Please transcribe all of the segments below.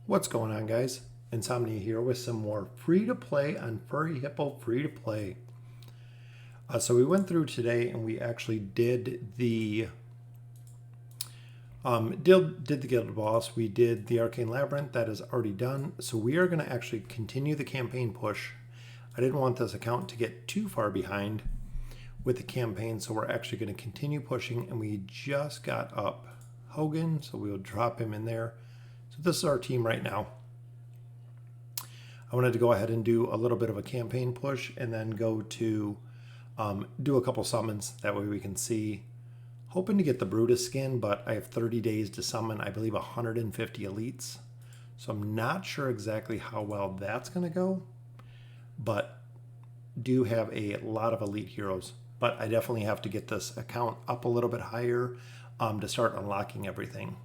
What's going on, guys? Insomnia here with some more free-to-play on Furry Hippo free-to-play. So we went through today and we actually did the Guild Boss. We did the Arcane Labyrinth. That is already done. So we are going to actually continue the campaign push. I didn't want this account to get too far behind with the campaign, so we're actually going to continue pushing, and we just got up Hogan, so we'll drop him in there. So this is our team right now. I wanted to go ahead and do a little bit of a campaign push and then go to do a couple summons. That way we can see. Hoping to get the Brutus skin, but I have 30 days to summon, I believe, 150 elites. So I'm not sure exactly how well that's going to go, but do have a lot of elite heroes. But I definitely have to get this account up a little bit higher to start unlocking everything.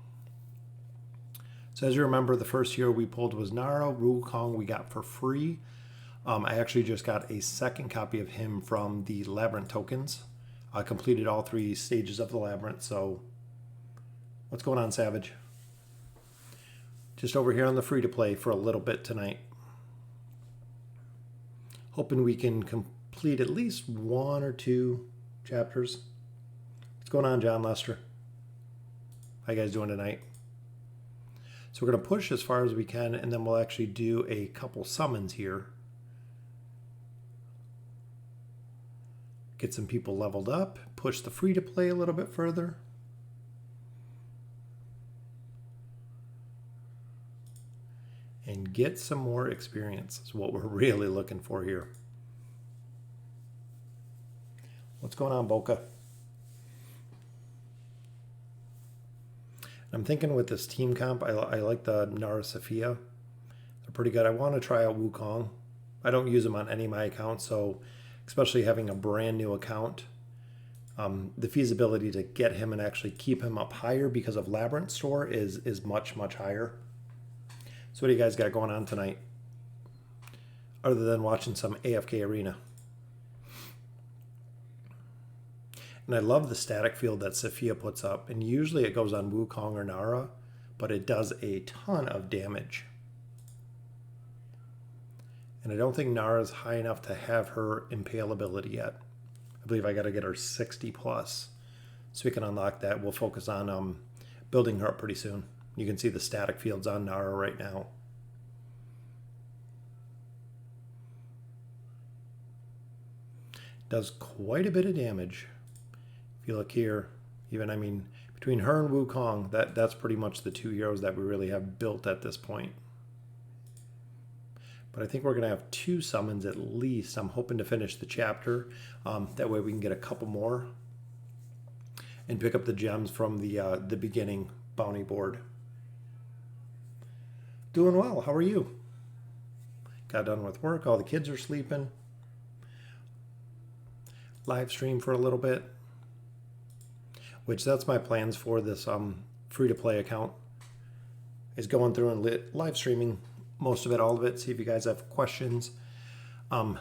So as you remember, the first hero we pulled was Nara. Wukong we got for free. I actually just got a second copy of him from the Labyrinth tokens. I completed all 3 stages of the Labyrinth, so what's going on, Savage? Just over here on the free-to-play for a little bit tonight. Hoping we can complete at least 1 or 2 chapters. What's going on, John Lester? How you guys doing tonight? So we're going to push as far as we can, and then we'll actually do a couple summons here. Get some people leveled up, push the free-to-play a little bit further. And get some more experience is what we're really looking for here. What's going on, Boca? I'm thinking with this team comp, I like the Nara Sophia. They're pretty good. I want to try out Wukong. I don't use them on any of my accounts, so especially having a brand new account, the feasibility to get him and actually keep him up higher because of Labyrinth Store is much, much higher. So what do you guys got going on tonight? Other than watching some AFK Arena. And I love the static field that Sophia puts up. And usually it goes on Wukong or Nara, but it does a ton of damage. And I don't think Nara's high enough to have her impale ability yet. I believe I got to get her 60 plus so we can unlock that. We'll focus on building her up pretty soon. You can see the static fields on Nara right now. Does quite a bit of damage. If you look here, even, between her and Wukong, that's pretty much the 2 heroes that we really have built at this point. But I think we're going to have 2 summons at least. I'm hoping to finish the chapter. That way we can get a couple more and pick up the gems from the beginning bounty board. Doing well. How are you? Got done with work. All the kids are sleeping. Live stream for a little bit. Which that's my plans for this free-to-play account. Is going through and live streaming most of it, all of it. See if you guys have questions.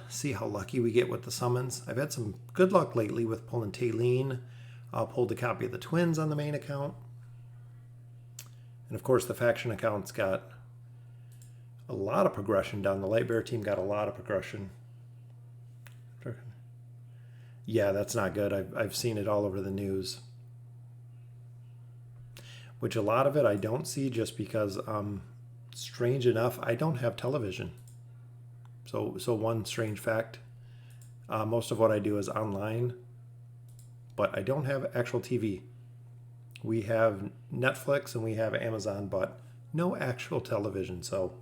See how lucky we get with the summons. I've had some good luck lately with pulling Taylene. Pulled a copy of the twins on the main account. And of course the faction account's got a lot of progression down. The Light Bear team got a lot of progression. Yeah, that's not good. I've seen it all over the news. Which a lot of it I don't see just because, strange enough, I don't have television. So one strange fact, most of what I do is online, but I don't have actual TV. We have Netflix and we have Amazon, but no actual television. So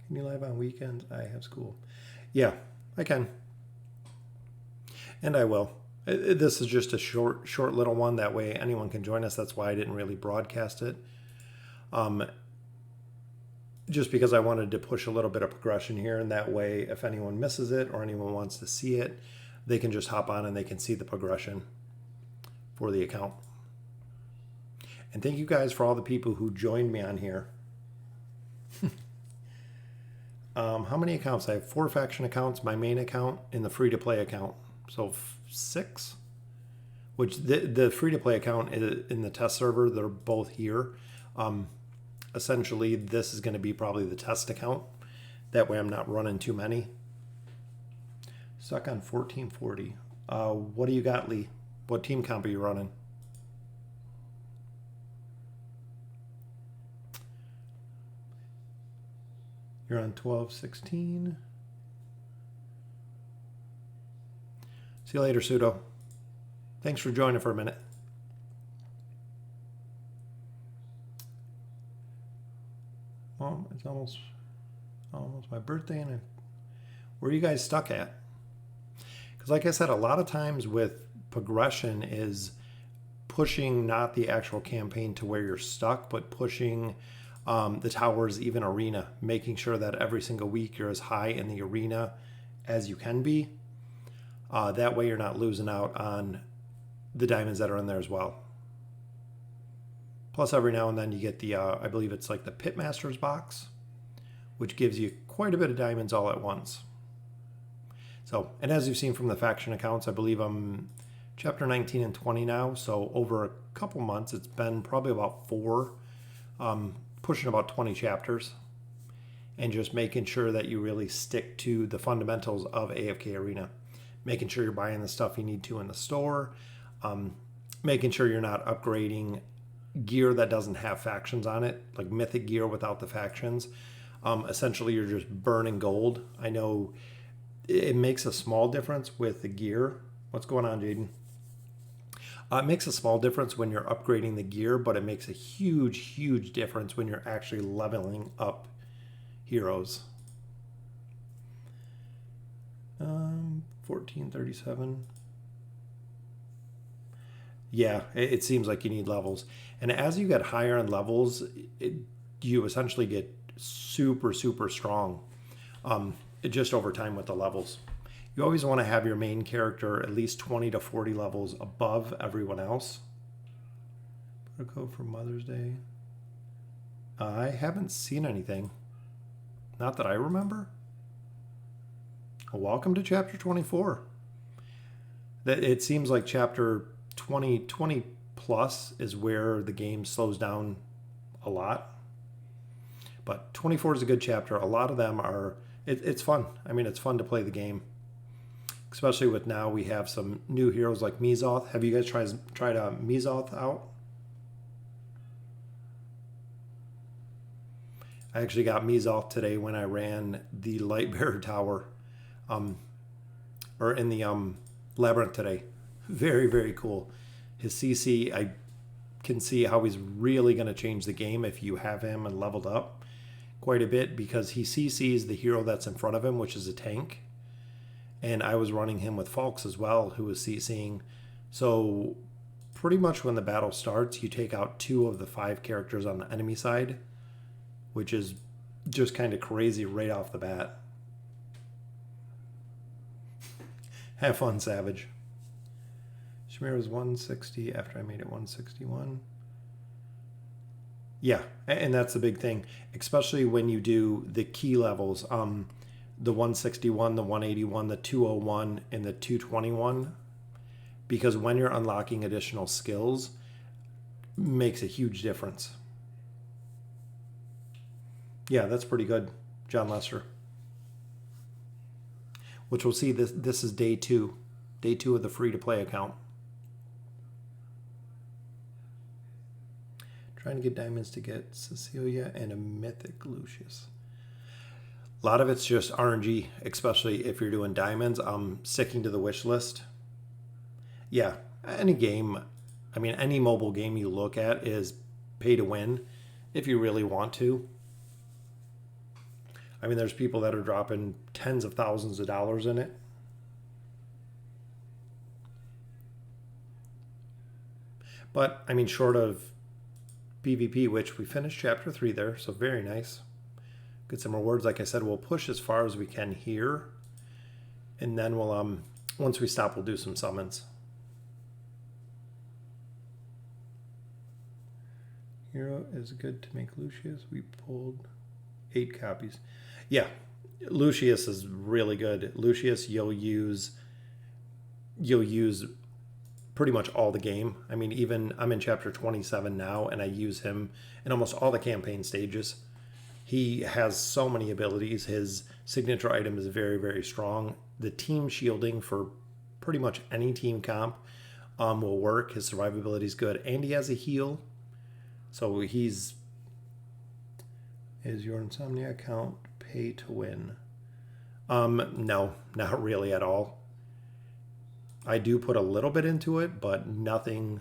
can you live on weekends? I have school. Yeah, I can. And I will. This is just a short little one. That way anyone can join us. That's why I didn't really broadcast it. Just because I wanted to push a little bit of progression here. And that way, if anyone misses it or anyone wants to see it, they can just hop on and they can see the progression for the account. And thank you guys for all the people who joined me on here. How many accounts? I have 4 faction accounts, my main account, and the free-to-play account. So 6, which the free-to-play account in the test server, they're both here. essentially this is going to be probably the test account. That way I'm not running too many. Stuck on 1440. What do you got, Lee? What team comp are you running? You're on 1216. See you later, Pseudo. Thanks for joining for a minute. Well, it's almost my birthday, and where are you guys stuck at? Because like I said, a lot of times with progression is pushing not the actual campaign to where you're stuck, but pushing the towers, even arena, making sure that every single week you're as high in the arena as you can be. That way you're not losing out on the diamonds that are in there as well. Plus every now and then you get the, I believe it's like the Pitmasters box, which gives you quite a bit of diamonds all at once. So, and as you've seen from the faction accounts, I believe I'm chapter 19 and 20 now. So over a couple months, it's been probably about 4, pushing about 20 chapters, and just making sure that you really stick to the fundamentals of AFK Arena. Making sure you're buying the stuff you need to in the store, making sure you're not upgrading gear that doesn't have factions on it, like mythic gear without the factions. Essentially, you're just burning gold. I know it makes a small difference with the gear. What's going on, Jaden? It makes a small difference when you're upgrading the gear, but it makes a huge, huge difference when you're actually leveling up heroes. 1437. Yeah, it seems like you need levels. And as you get higher in levels, you essentially get super, super strong just over time with the levels. You always want to have your main character at least 20 to 40 levels above everyone else. Put a code for Mother's Day. I haven't seen anything. Not that I remember. Welcome to chapter 24. It seems like chapter 20 plus is where the game slows down a lot. But 24 is a good chapter. A lot of them are, it's fun. I mean, it's fun to play the game. Especially with now we have some new heroes like Mizoth. Have you guys tried Mizoth out? I actually got Mizoth today when I ran the Lightbearer Tower. Or in the Labyrinth today. Very, very cool. His CC, I can see how he's really going to change the game if you have him and leveled up quite a bit, because he CCs the hero that's in front of him, which is a tank. And I was running him with Falks as well, who was CCing. So pretty much when the battle starts, you take out 2 of the 5 characters on the enemy side, which is just kind of crazy right off the bat. Have fun, Savage. Shamir was 160 after I made it 161. Yeah, and that's the big thing, especially when you do the key levels. The 161, the 181, the 201, and the 221. Because when you're unlocking additional skills, makes a huge difference. Yeah, that's pretty good, John Lester. Which we'll see, this is day 2. Day 2 of the free-to-play account. Trying to get diamonds to get Cecilia and a mythic Lucius. A lot of it's just RNG, especially if you're doing diamonds. I'm sticking to the wish list. Yeah, any game, I mean, any mobile game you look at is pay to win if you really want to. I mean, there's people that are dropping tens of thousands of dollars in it. But, I mean, short of PvP, which we finished chapter 3 there, so very nice. Get some rewards. Like I said, we'll push as far as we can here. And then we'll, once we stop, we'll do some summons. Hero is good to make Lucius. We pulled 8 copies. Yeah, Lucius is really good. Lucius, you'll use pretty much all the game. I mean, even I'm in chapter 27 now, and I use him in almost all the campaign stages. He has so many abilities. His signature item is very, very strong. The team shielding for pretty much any team comp will work. His survivability is good, and he has a heal. So is your Insomnia account pay to win? No, not really at all. I do put a little bit into it, but nothing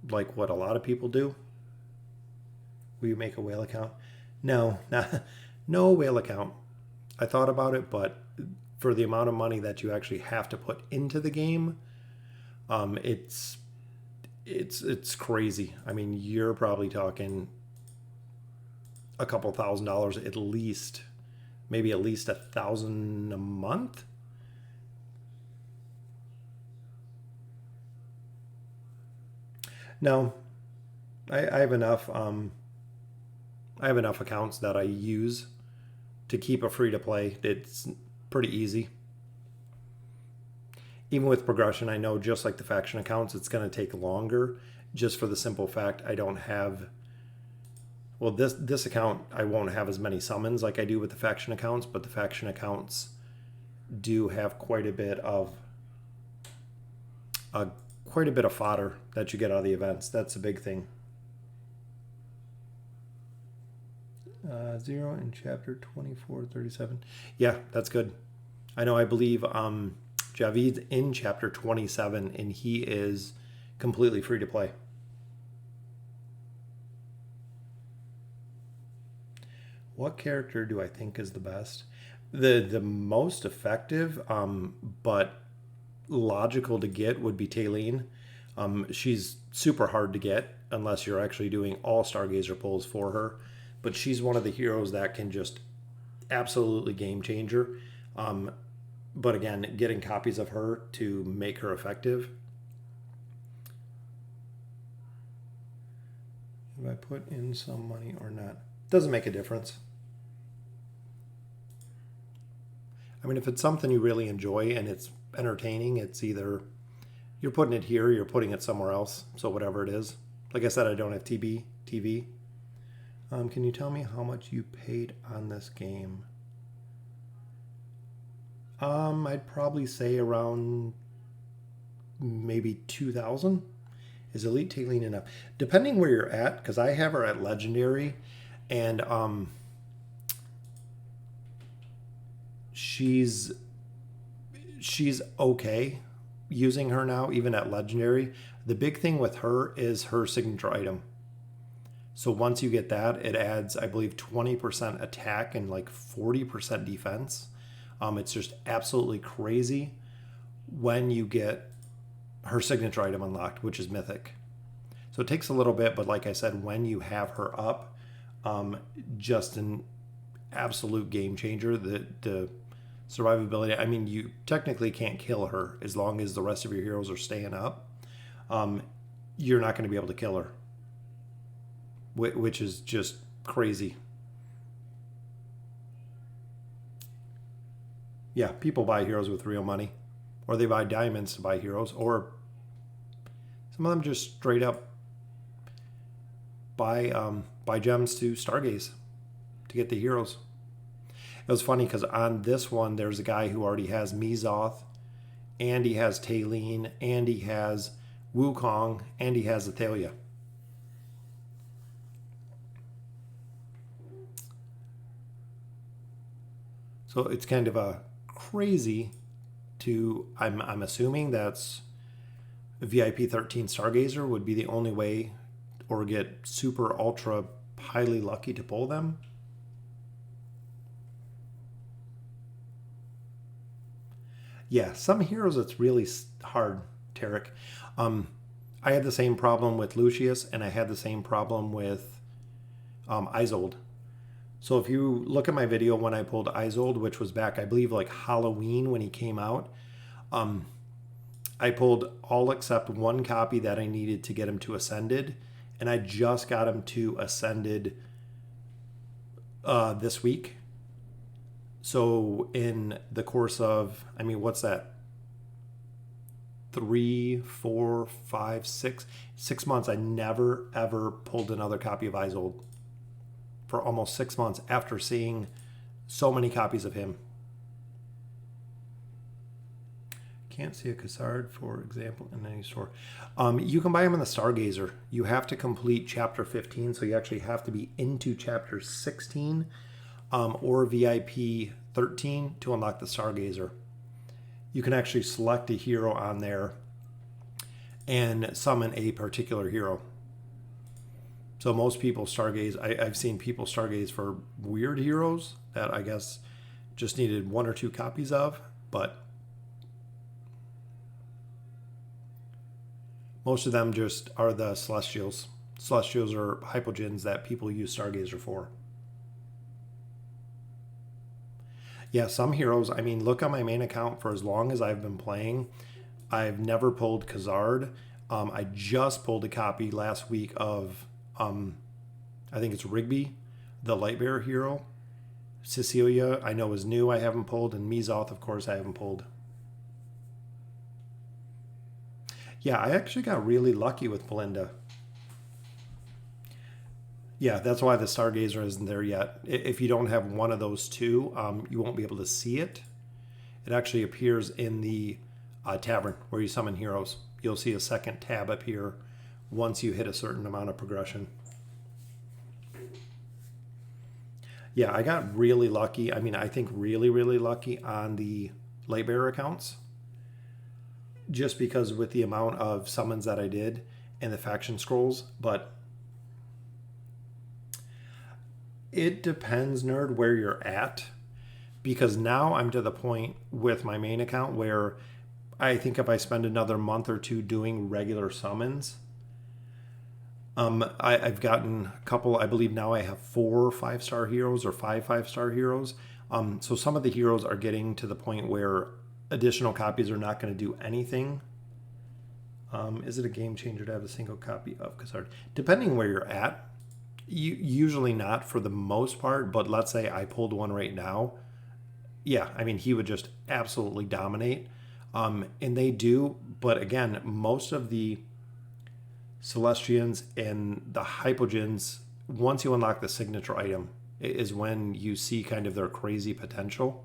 like what a lot of people do. Will you make a whale account? No, no whale account. I thought about it, but for the amount of money that you actually have to put into the game, it's crazy. I mean, you're probably talking a couple $1,000 at least, maybe at least $1,000 a month. No, I have enough. I have enough accounts that I use to keep a free to play. It's pretty easy. Even with progression, I know just like the faction accounts, it's going to take longer, just for the simple fact I don't have. Well, this account I won't have as many summons like I do with the faction accounts, but the faction accounts do have quite a bit of fodder that you get out of the events. That's a big thing. 0 in chapter 24:37. Yeah, that's good. I know. I believe Javid's in chapter 27, and he is completely free to play. What character do I think is the best? The most effective, but logical to get would be Taylene. She's super hard to get unless you're actually doing all Stargazer pulls for her. But she's one of the heroes that can just absolutely game changer. But again, getting copies of her to make her effective. If I put in some money or not, doesn't make a difference. I mean, if it's something you really enjoy and it's entertaining, it's either you're putting it here or you're putting it somewhere else. So whatever it is. Like I said, I don't have TV. Can you tell me how much you paid on this game? I'd probably say around maybe 2,000. Is Elite Taylene enough? Depending where you're at, because I have her at Legendary, and she's okay using her now, even at Legendary. The big thing with her is her signature item. So once you get that, it adds, I believe, 20% attack and like 40% defense. It's just absolutely crazy when you get her signature item unlocked, which is Mythic. So it takes a little bit, but like I said, when you have her up, just an absolute game changer. The survivability, I mean, you technically can't kill her as long as the rest of your heroes are staying up. You're not going to be able to kill her, which is just crazy. Yeah, people buy heroes with real money, or they buy diamonds to buy heroes, or some of them just straight up buy gems to Stargaze to get the heroes. It was funny because on this one, there's a guy who already has Mizoth, and he has Taylene, and he has Wukong, and he has Athalia. So it's kind of a crazy to, I'm assuming that's VIP 13 Stargazer would be the only way, or get super ultra highly lucky to pull them. Yeah, some heroes it's really hard, Tarek. I had the same problem with Lucius, and I had the same problem with Isolde. So if you look at my video when I pulled Isolde, which was back, I believe, like Halloween when he came out, I pulled all except one copy that I needed to get him to Ascended, and I just got him to Ascended this week. So in the course of, I mean, what's that? 3, 4, 5, 6 months, I never ever pulled another copy of Isolde for almost 6 months after seeing so many copies of him. Can't see a Khazard, for example, in any store. You can buy them in the Stargazer. You have to complete chapter 15, so you actually have to be into chapter 16 or VIP 13 to unlock the Stargazer. You can actually select a hero on there and summon a particular hero. So most people stargaze. I've seen people stargaze for weird heroes that I guess just needed 1 or 2 copies of, but most of them just are the Celestials. Celestials are hypogens that people use Stargazer for. Yeah, some heroes, I mean, look on my main account for as long as I've been playing. I've never pulled Khazard. I just pulled a copy last week of, I think it's Rigby, the Lightbearer hero. Cecilia, I know is new, I haven't pulled. And Mizoth, of course, I haven't pulled. Yeah, I actually got really lucky with Belinda. Yeah, that's why the Stargazer isn't there yet. If you don't have one of those two, you won't be able to see it. It actually appears in the tavern where you summon heroes. You'll see a second tab appear once you hit a certain amount of progression. Yeah, I got really lucky. I mean, I think really, really lucky on the Lightbearer accounts. Just because with the amount of summons that I did and the faction scrolls, but it depends, nerd, where you're at, because now I'm to the point with my main account where I think if I spend another month or two doing regular summons, I've gotten a couple. I believe now I have 4 5-star heroes or 5 5-star heroes. So some of the heroes are getting to the point where additional copies are not going to do anything. Is it a game changer to have a single copy of Khazard? Depending where you're at. Usually not for the most part, but let's say I pulled one right now. Yeah, I mean, he would just absolutely dominate. And they do, but again, most of the Celestians and the Hypogens, once you unlock the signature item, is when you see kind of their crazy potential.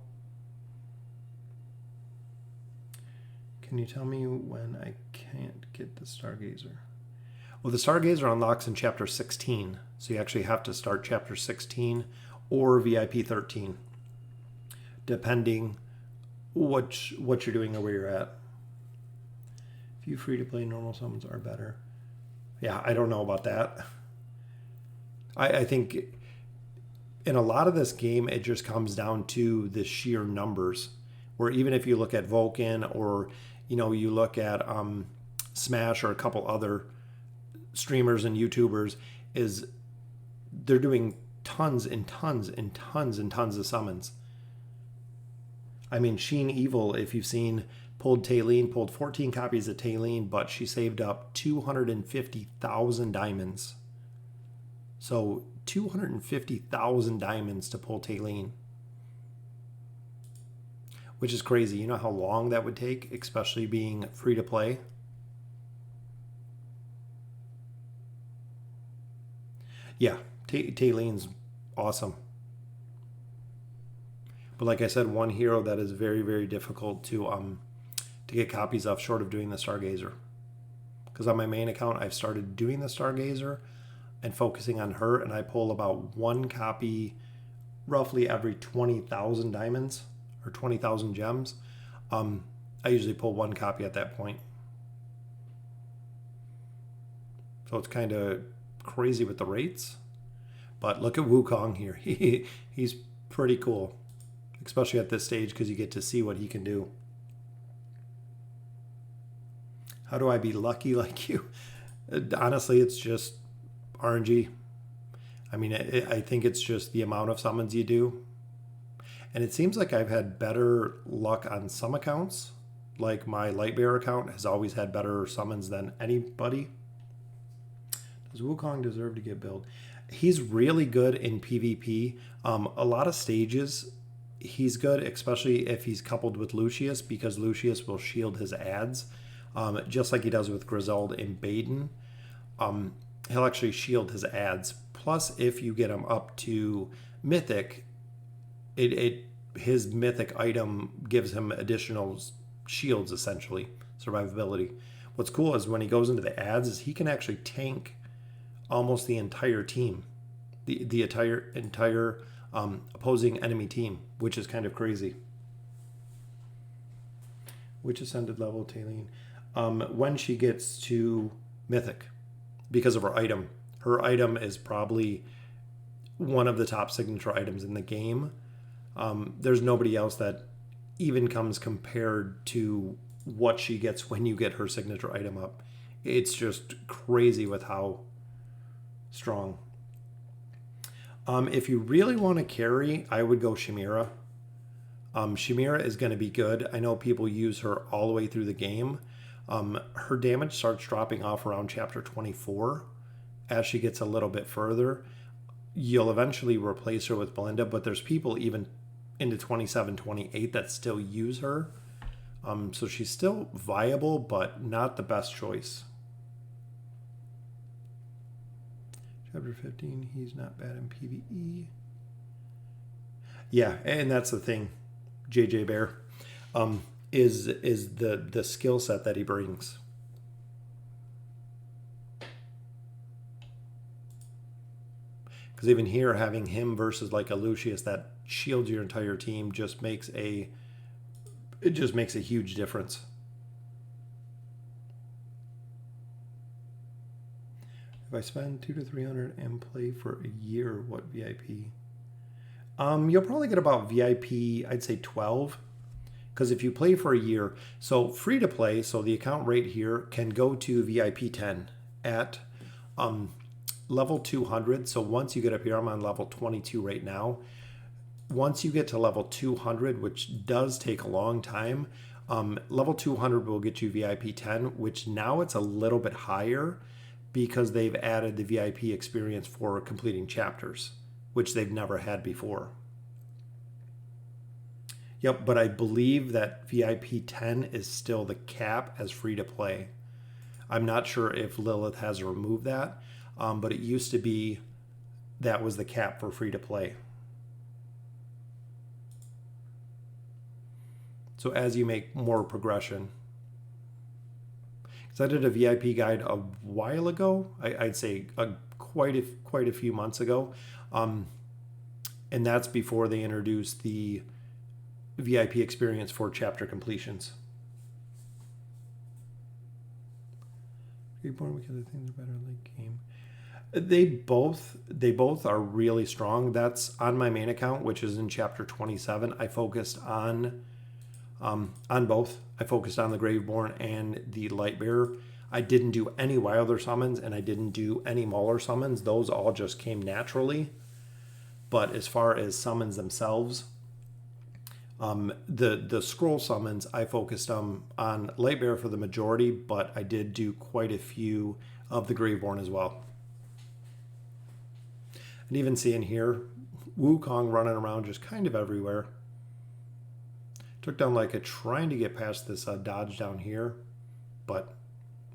Can you tell me when I can't get the Stargazer? Well, the Stargazer unlocks in chapter 16, so you actually have to start chapter 16 or VIP 13, depending what you're doing or where you're at. If you free-to-play normal summons are better. Yeah, I don't know about that. I think in a lot of this game, it just comes down to the sheer numbers, where even if you look at Vulcan or, you know, you look at Smash or a couple other streamers and YouTubers, is they're doing tons and tons and tons and tons of summons. I mean, Sheen Evil, if you've seen, pulled 14 copies of Taylene, but she saved up 250,000 diamonds. So 250,000 diamonds to pull Taylene, which is crazy. You know how long that would take, especially being free to play? Yeah, Taylene's awesome. But like I said, one hero that is very, very difficult to get copies of, short of doing the Stargazer. Because on my main account, I've started doing the Stargazer and focusing on her, and I pull about 1 copy roughly every 20,000 diamonds or 20,000 gems. I usually pull 1 copy at that point. So it's kind of crazy with the rates. But look at Wukong here. He's pretty cool, especially at this stage, because you get to see what he can do. How do I be lucky like you? Honestly, it's just RNG. I mean, I think it's just the amount of summons you do. And it seems like I've had better luck on some accounts. Like my Lightbearer account has always had better summons than anybody. Does Wukong deserve to get billed? He's really good in PvP. A lot of stages, he's good, especially if he's coupled with Lucius, because Lucius will shield his ads. just like he does with Griselda and Baden. He'll actually shield his ads. Plus, if you get him up to Mythic, his Mythic item gives him additional shields, essentially, survivability. What's cool is when he goes into the ads, is he can actually tank almost the entire team, the entire opposing enemy team, which is kind of crazy. Which ascended level, Taylene? When she gets to Mythic, because of her item. Her item is probably one of the top signature items in the game. There's nobody else that even comes compared to what she gets when you get her signature item up. It's just crazy with how strong. If you really want to carry, I would go Chimera. Chimera is going to be good. I know people use her all the way through the game. Her damage starts dropping off around chapter 24. As she gets a little bit further, you'll eventually replace her with Belinda, but there's people even into 27, 28 that still use her. So she's still viable, but not the best choice. Chapter 15, he's not bad in PvE. Yeah, and that's the thing, JJ Bear, is the skill set that he brings. Because even here, having him versus like a Lucius that shields your entire team just makes a huge difference. If I spend $200 to $300 and play for a year, what VIP? You'll probably get about VIP, I'd say 12. Because if you play for a year, so free to play, so the account rate here can go to VIP 10 at level 200. So once you get up here, I'm on level 22 right now. Once you get to level 200, which does take a long time, level 200 will get you VIP 10, which now it's a little bit higher because they've added the VIP experience for completing chapters, which they've never had before. Yep, but I believe that VIP 10 is still the cap as free to play. I'm not sure if Lilith has removed that, but it used to be that was the cap for free to play. So as you make more progression, because I did a VIP guide a while ago, I'd say quite a few months ago, and that's before they introduced the VIP experience for chapter completions. Reborn because I think they're better late game. They both are really strong. That's on my main account, which is in chapter 27. I focused on both. I focused on the Graveborn and the Lightbearer. I didn't do any Wilder summons and I didn't do any Mauler summons. Those all just came naturally. But as far as summons themselves, the scroll summons, I focused on Lightbearer for the majority, but I did do quite a few of the Graveborn as well. And even seeing here, Wukong running around just kind of everywhere. Took down Leica trying to get past this dodge down here, but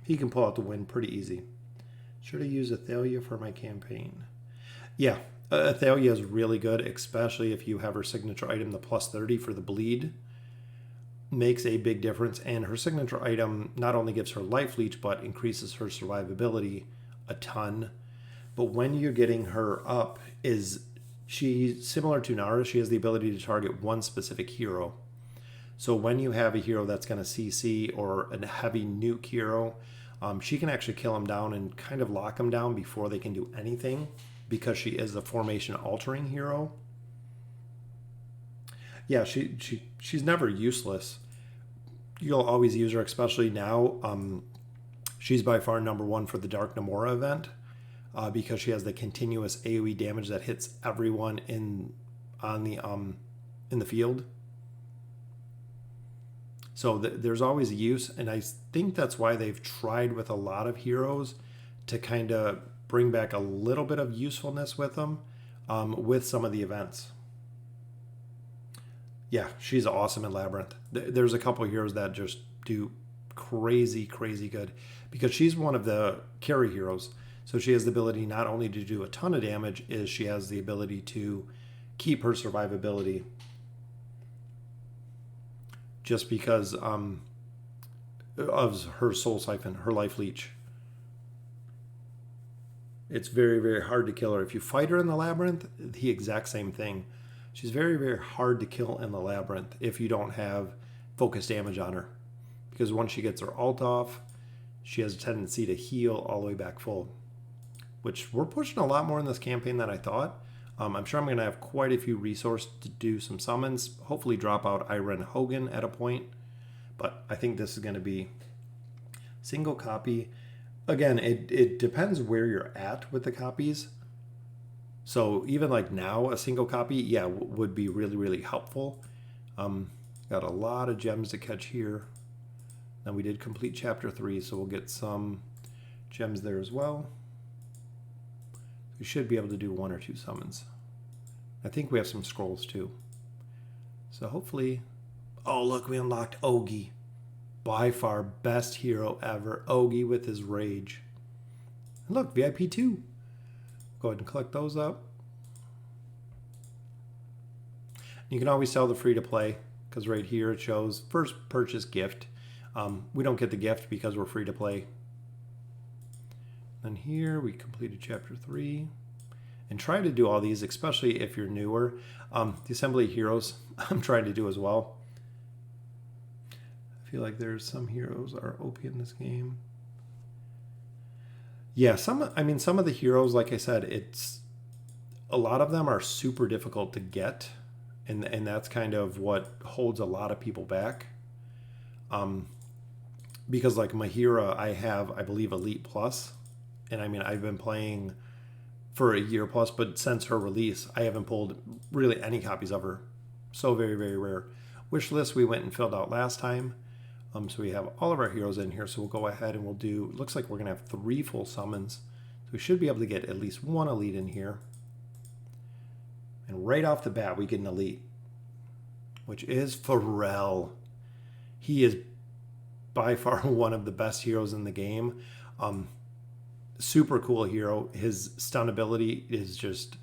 he can pull out the win pretty easy. Should I use Athalia for my campaign? Yeah, Athalia is really good, especially if you have her signature item, the plus 30 for the bleed. Makes a big difference, and her signature item not only gives her life leech, but increases her survivability a ton. But when you're getting her up, she's similar to Nara. She has the ability to target one specific hero. So when you have a hero that's going to CC or a heavy nuke hero, she can actually kill them down and kind of lock them down before they can do anything because she is a formation altering hero. Yeah, she's never useless. You'll always use her, especially now. She's by far number one for the Dark Namora event because she has the continuous AoE damage that hits everyone in the field. So there's always a use, and I think that's why they've tried with a lot of heroes to kind of bring back a little bit of usefulness with them with some of the events. Yeah, she's awesome in Labyrinth. There's a couple of heroes that just do crazy, crazy good because she's one of the carry heroes. So she has the ability not only to do a ton of damage, is she has the ability to keep her survivability just because of her soul siphon, her life leech. It's very, very hard to kill her. If you fight her in the labyrinth, the exact same thing. She's very, very hard to kill in the labyrinth if you don't have focus damage on her. Because once she gets her ult off, she has a tendency to heal all the way back full. Which we're pushing a lot more in this campaign than I thought. I'm sure I'm going to have quite a few resources to do some summons. Hopefully drop out Ira and Hogan at a point. But I think this is going to be single copy. Again, it depends where you're at with the copies. So even like now, a single copy, yeah, would be really, really helpful. Got a lot of gems to catch here. Then we did complete chapter 3, so we'll get some gems there as well. We should be able to do 1 or 2 summons. I think we have some scrolls too. So hopefully... Oh, look, we unlocked Ogi. By far best hero ever. Ogi with his rage. And look, VIP 2. Go ahead and collect those up. You can always sell the free-to-play, because right here it shows first purchase gift. We don't get the gift because we're free-to-play. And here we completed chapter 3. And try to do all these, especially if you're newer. The assembly heroes I'm trying to do as well. I feel like there's some heroes that are OP in this game. Yeah, some of the heroes, like I said, a lot of them are super difficult to get, and that's kind of what holds a lot of people back. Because like Mahira, I have, I believe, Elite Plus, and I've been playing for a year plus, but since her release, I haven't pulled really any copies of her. So very, very rare. Wish list we went and filled out last time. So we have all of our heroes in here. So we'll go ahead and we'll do, looks like we're going to have 3 full summons. So we should be able to get at least 1 elite in here. And right off the bat, we get an elite, which is Pharrell. He is by far one of the best heroes in the game. Super cool hero. His stun ability is just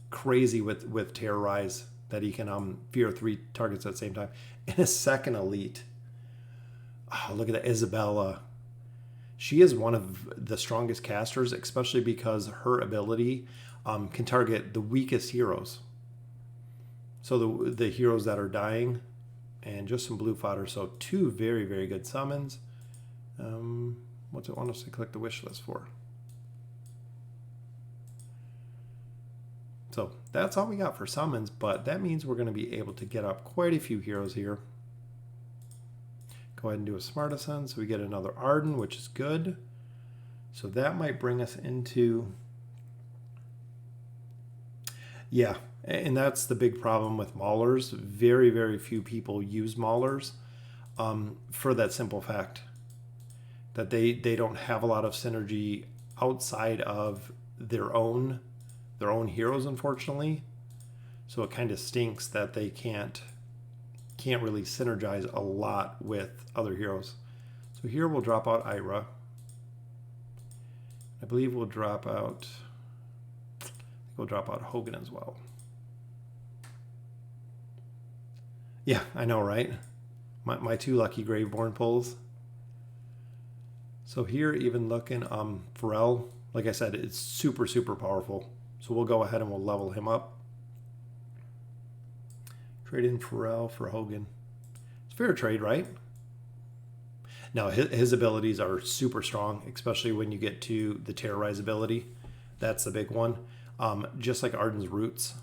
crazy with Terrorize, that he can fear 3 targets at the same time. And his second elite. Oh, look at that, Isabella. She is one of the strongest casters, especially because her ability can target the weakest heroes. So the heroes that are dying, and just some blue fodder. So 2 very, very good summons. What's it want us to click the wish list for? So that's all we got for summons, but that means we're going to be able to get up quite a few heroes here. Go ahead and do a Smart Ascend, so we get another Arden, which is good. So that might bring us into... Yeah, and that's the big problem with Maulers. Very, very few people use Maulers for that simple fact that they don't have a lot of synergy outside of their own heroes, unfortunately. So it kind of stinks that they can't really synergize a lot with other heroes. So here we'll drop out Ira. I believe we'll drop out Hogan as well. Yeah, I know, right? My 2 lucky Graveborn pulls. So here, even looking, Pharrell, like I said, it's super, super powerful. So we'll go ahead and we'll level him up. Trade in Pharrell for Hogan. It's fair trade, right? Now, his abilities are super strong, especially when you get to the Terrorize ability. That's the big one. Just like Arden's Roots.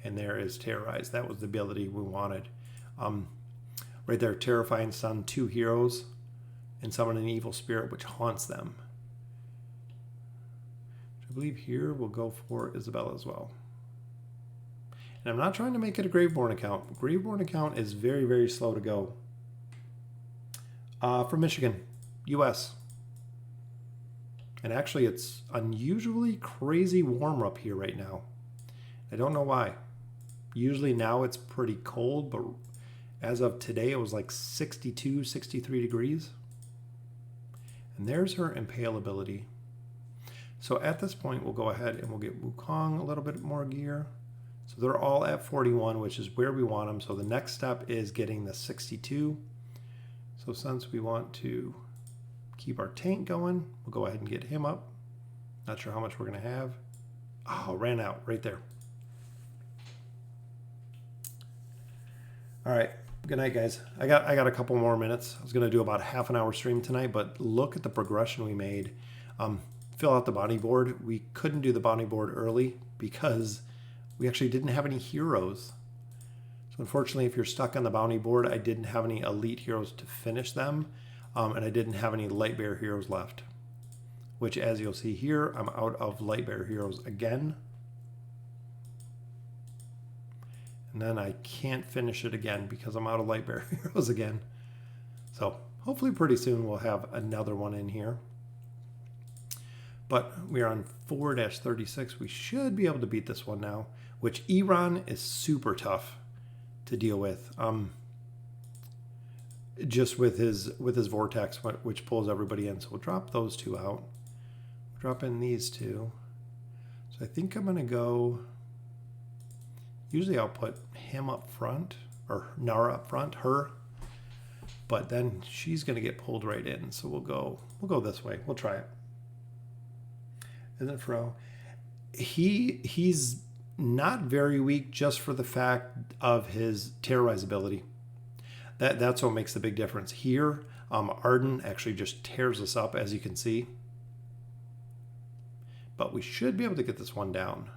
And there is Terrorize. That was the ability we wanted. Right there, Terrifying Stun 2 heroes, and summon an evil spirit which haunts them. I believe here we'll go for Isabella as well. And I'm not trying to make it a Graveborn account. Graveborn account is very, very slow to go. From Michigan, US. And actually it's unusually crazy warm up here right now. I don't know why. Usually now it's pretty cold, but As of today, it was like 62, 63 degrees. And there's her impale ability. So at this point, we'll go ahead and we'll get Wukong a little bit more gear. So they're all at 41, which is where we want them. So the next step is getting the 62. So since we want to keep our tank going, we'll go ahead and get him up. Not sure how much we're going to have. Oh, ran out right there. All right. Good night, guys. I got a couple more minutes. I was going to do about half an hour stream tonight, but look at the progression we made. Fill out the bounty board. We couldn't do the bounty board early because we actually didn't have any heroes. So unfortunately, if you're stuck on the bounty board, I didn't have any elite heroes to finish them, and I didn't have any light bear heroes left, which as you'll see here, I'm out of light bear heroes again. And then I can't finish it again because I'm out of light bear heroes again. So hopefully pretty soon we'll have another one in here. But we are on 4-36. We should be able to beat this one now, which Iran is super tough to deal with. Just with his vortex, which pulls everybody in. So we'll drop those two out. Drop in these two. So I think I'm going to go... Usually I'll put him up front, or Nara up front, her. But then she's going to get pulled right in. So we'll go this way. We'll try it. Isn't it Fro? He's not very weak just for the fact of his terrorize ability. That's what makes the big difference. Here, Arden actually just tears us up, as you can see. But we should be able to get this one down.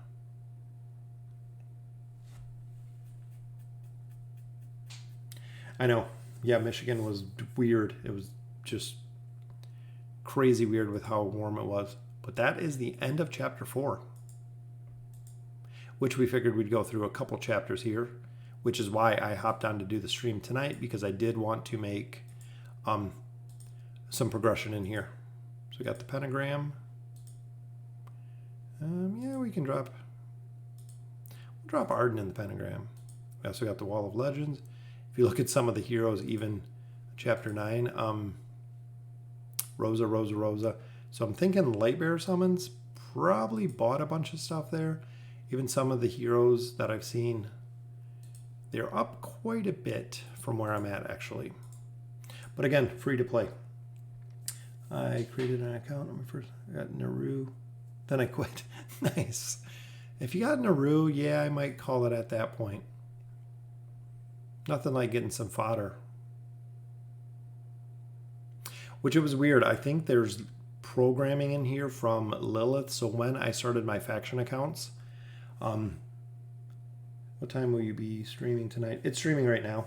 I know. Yeah, Michigan was weird. It was just crazy weird with how warm it was. But that is the end of chapter 4, which we figured we'd go through a couple chapters here, which is why I hopped on to do the stream tonight, because I did want to make some progression in here. So we got the pentagram. Yeah, we can drop Arden in the pentagram. We also got the Wall of Legends. If you look at some of the heroes, even chapter 9, Rosa. So I'm thinking Lightbearer summons probably bought a bunch of stuff there. Even some of the heroes that I've seen, they're up quite a bit from where I'm at, actually. But again, free to play. I created an account on my first. I got Naru. Then I quit. Nice. If you got Naru, yeah, I might call it at that point. Nothing like getting some fodder. Which it was weird. I think there's programming in here from Lilith. So when I started my faction accounts, what time will you be streaming tonight? It's streaming right now.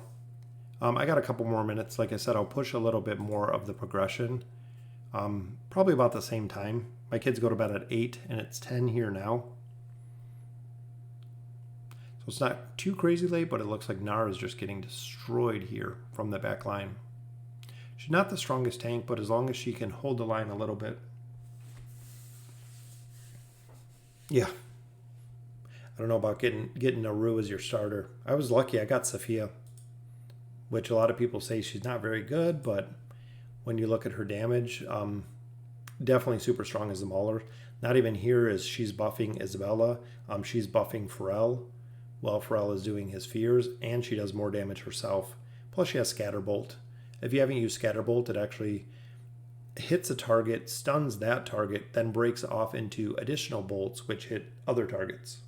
I got a couple more minutes. Like I said, I'll push a little bit more of the progression. Probably about the same time. My kids go to bed at 8 and it's 10 here now. So it's not too crazy late, but it looks like Nara is just getting destroyed here from the back line. She's not the strongest tank, but as long as she can hold the line a little bit. Yeah. I don't know about getting Naru as your starter. I was lucky. I got Sophia, which a lot of people say she's not very good, but when you look at her damage, definitely super strong as the Mauler. Not even here is she's buffing Isabella. She's buffing Pharrell. Well, Pharrell is doing his fears, and she does more damage herself. Plus she has Scatterbolt. If you haven't used Scatterbolt, it actually hits a target, stuns that target, then breaks off into additional bolts, which hit other targets.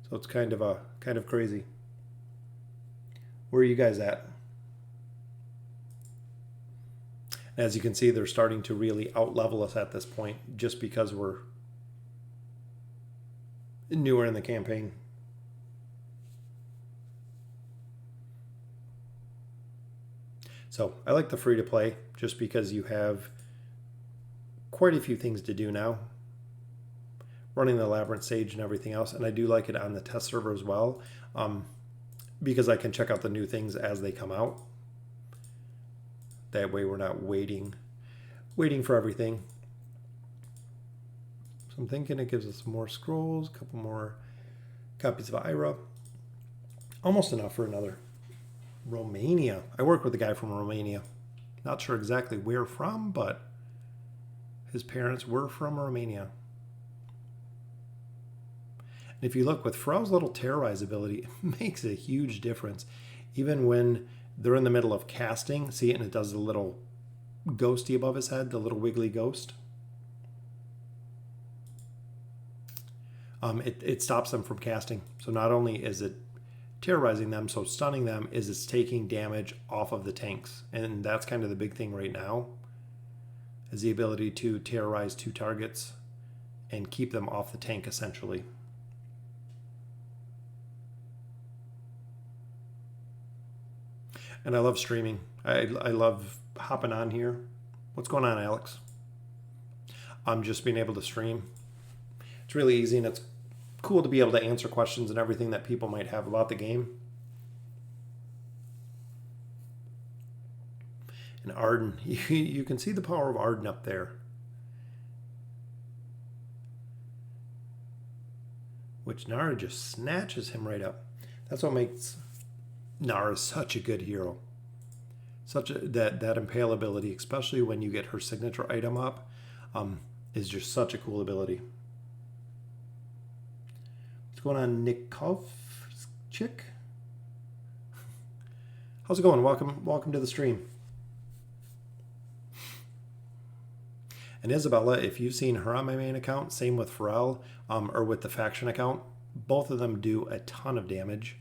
So it's kind of crazy. Where are you guys at? As you can see, they're starting to really out-level us at this point, just because we're newer in the campaign. So I like the free-to-play just because you have quite a few things to do now. Running the Labyrinth stage and everything else. And I do like it on the test server as well, because I can check out the new things as they come out. That way we're not waiting for everything. So I'm thinking it gives us more scrolls, a couple more copies of Ira. Almost enough for another. Romania. I work with a guy from Romania. Not sure exactly where from, but his parents were from Romania. And if you look with Frau's little terrorize ability, it makes a huge difference. Even when they're in the middle of casting, see it, and it does the little ghosty above his head, the little wiggly ghost. It stops them from casting. So not only is it terrorizing them, so stunning them, is it's taking damage off of the tanks. And that's kind of the big thing right now, is the ability to terrorize 2 targets and keep them off the tank, essentially. And I love streaming. I love hopping on here. What's going on, Alex? I'm just being able to stream. It's really easy, and it's cool to be able to answer questions and everything that people might have about the game. And Arden, you can see the power of Arden up there. Which Nara just snatches him right up. That's what makes Nara such a good hero. That impale ability, especially when you get her signature item up, is just such a cool ability. What's going on, Nick Chick? How's it going? Welcome to the stream. And Isabella, if you've seen her on my main account, same with Pharrell, or with the faction account, both of them do a ton of damage.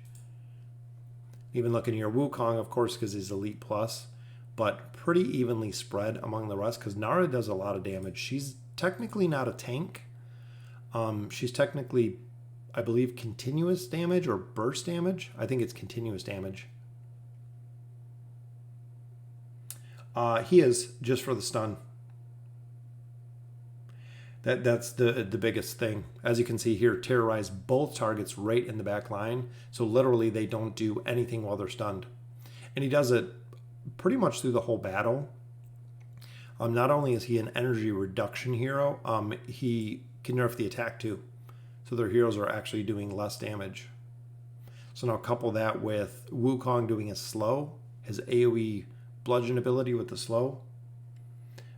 Even looking here, Wukong, of course, because he's Elite Plus, but pretty evenly spread among the rest, because Nara does a lot of damage. She's technically not a tank. She's technically, I believe, continuous damage or burst damage. I think it's continuous damage. He is, just for the stun. That's the biggest thing. As you can see here, terrorize both targets right in the back line. So literally they don't do anything while they're stunned. And he does it pretty much through the whole battle. Not only is he an energy reduction hero, he can nerf the attack too. So their heroes are actually doing less damage. So now couple that with Wukong doing a slow, his AoE bludgeon ability with the slow,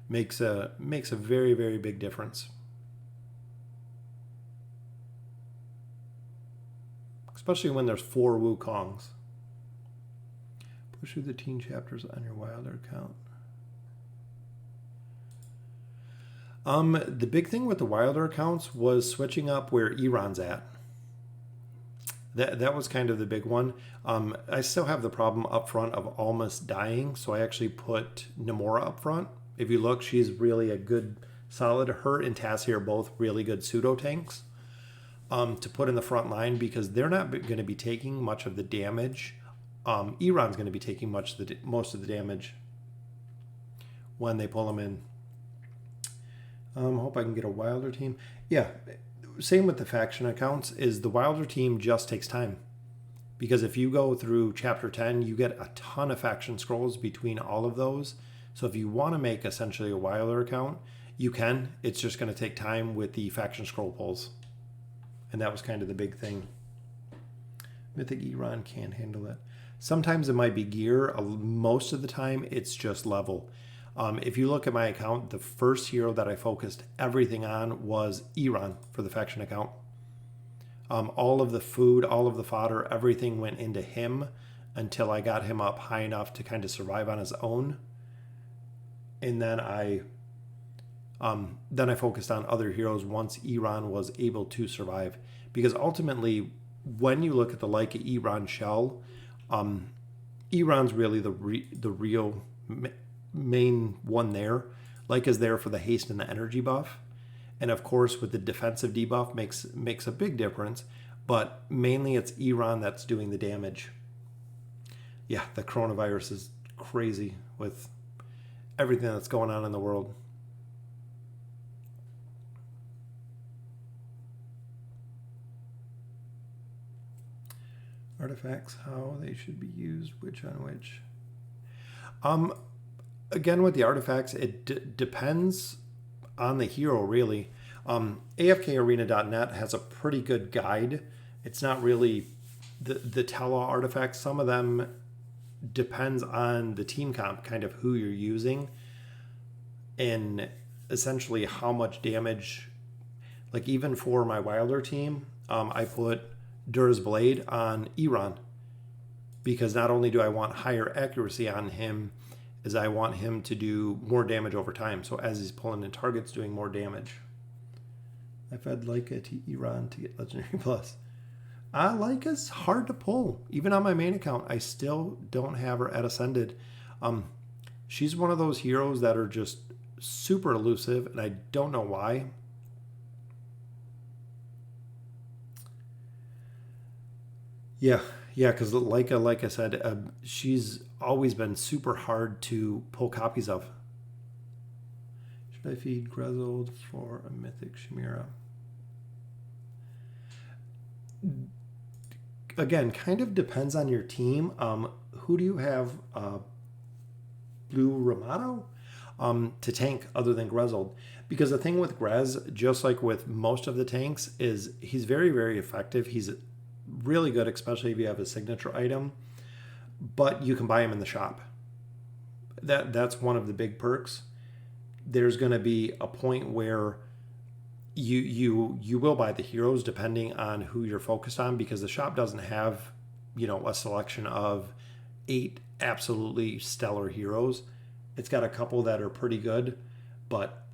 makes a very, very big difference. Especially when there's 4 Wukongs. Push through the teen chapters on your Wilder account. The big thing with the Wilder accounts was switching up where Iran's at. That was kind of the big one. I still have the problem up front of almost dying, so I actually put Namora up front. If you look, she's really a good, solid. Her and Tassie are both really good pseudo tanks to put in the front line, because they're not going to be taking much of the damage. Iran's going to be taking most of the damage when they pull them in. Hope I can get a Wilder team. Yeah, same with the faction accounts, is the Wilder team just takes time. Because if you go through chapter 10, you get a ton of faction scrolls between all of those. So if you want to make essentially a Wilder account, you can. It's just going to take time with the faction scroll pulls. And that was kind of the big thing. Mythic Iran can't handle it. Sometimes it might be gear. Most of the time, it's just level. If you look at my account, the first hero that I focused everything on was Iran for the faction account. All of the food, all of the fodder, everything went into him until I got him up high enough to kind of survive on his own. And then I focused on other heroes once Iran was able to survive. Because ultimately, when you look at the Leica Iran shell, Iran's really the real main one there. Leica's there for the haste and the energy buff. And of course, with the defensive debuff makes a big difference. But mainly it's Iran that's doing the damage. Yeah, the coronavirus is crazy with everything that's going on in the world. Artifacts, how they should be used, which on which. Again, with the artifacts, it depends on the hero, really. AFKarena.net has a pretty good guide. It's not really the Tela artifacts, some of them depends on the team comp, kind of who you're using, and essentially how much damage. Like even for my Wilder team, I put Dur's Blade on Iran because not only do I want higher accuracy on him, is I want him to do more damage over time. So as he's pulling in targets, doing more damage. I fed Leica to Iran to get Legendary Plus. Leica's hard to pull. Even on my main account, I still don't have her at Ascended. She's one of those heroes that are just super elusive, and I don't know why. Yeah, because Leica, like I said, she's always been super hard to pull copies of. Should I feed Grizzled for a Mythic Chimera? Again, kind of depends on your team. Who do you have? Blue Ramato to tank other than Grizzled? Because the thing with Grez, just like with most of the tanks, is he's very, very effective. He's really good, especially if you have a signature item, but you can buy him in the shop. That's one of the big perks. There's going to be a point where you will buy the heroes depending on who you're focused on, because the shop doesn't have, a selection of 8 absolutely stellar heroes. It's got a couple that are pretty good, but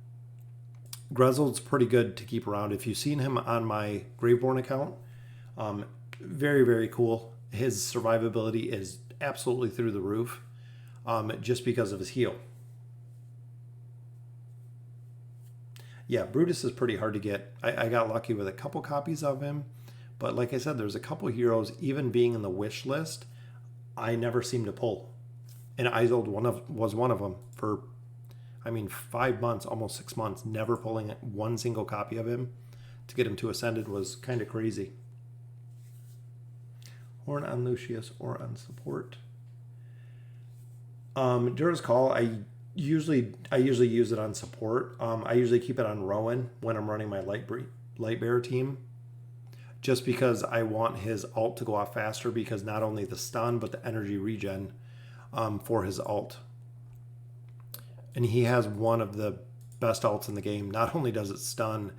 Grizzled's pretty good to keep around. If you've seen him on my Graveborn account, very, very cool. His survivability is absolutely through the roof, just because of his heal. Yeah, Brutus is pretty hard to get. I got lucky with a couple copies of him, but like I said, there's a couple heroes, even being in the wish list, I never seem to pull. And Isolde was one of them for, 5 months, almost 6 months, never pulling one single copy of him. To get him to Ascended was kind of crazy. Or on Lucius, or on support. Dura's Call, I usually use it on support. I usually keep it on Rowan when I'm running my Lightbearer team, just because I want his ult to go off faster, because not only the stun but the energy regen for his ult. And he has one of the best ults in the game. Not only does it stun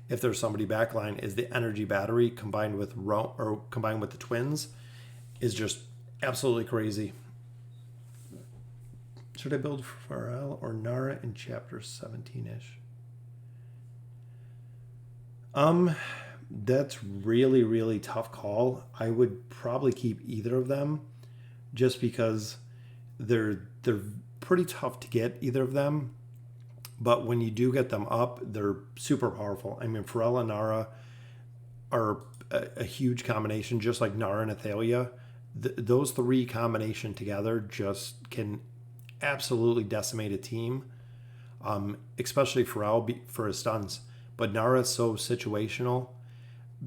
if there's somebody backline, is the energy battery combined with the twins is just absolutely crazy. Should I build Pharrell or Nara in chapter 17-ish? That's really, really tough call. I would probably keep either of them, just because they're pretty tough to get, either of them. But when you do get them up, they're super powerful. Pharrell and Nara are a huge combination, just like Nara and Athalia. Those 3 combination together just can absolutely decimate a team, especially Pharrell for his stuns. But Nara is so situational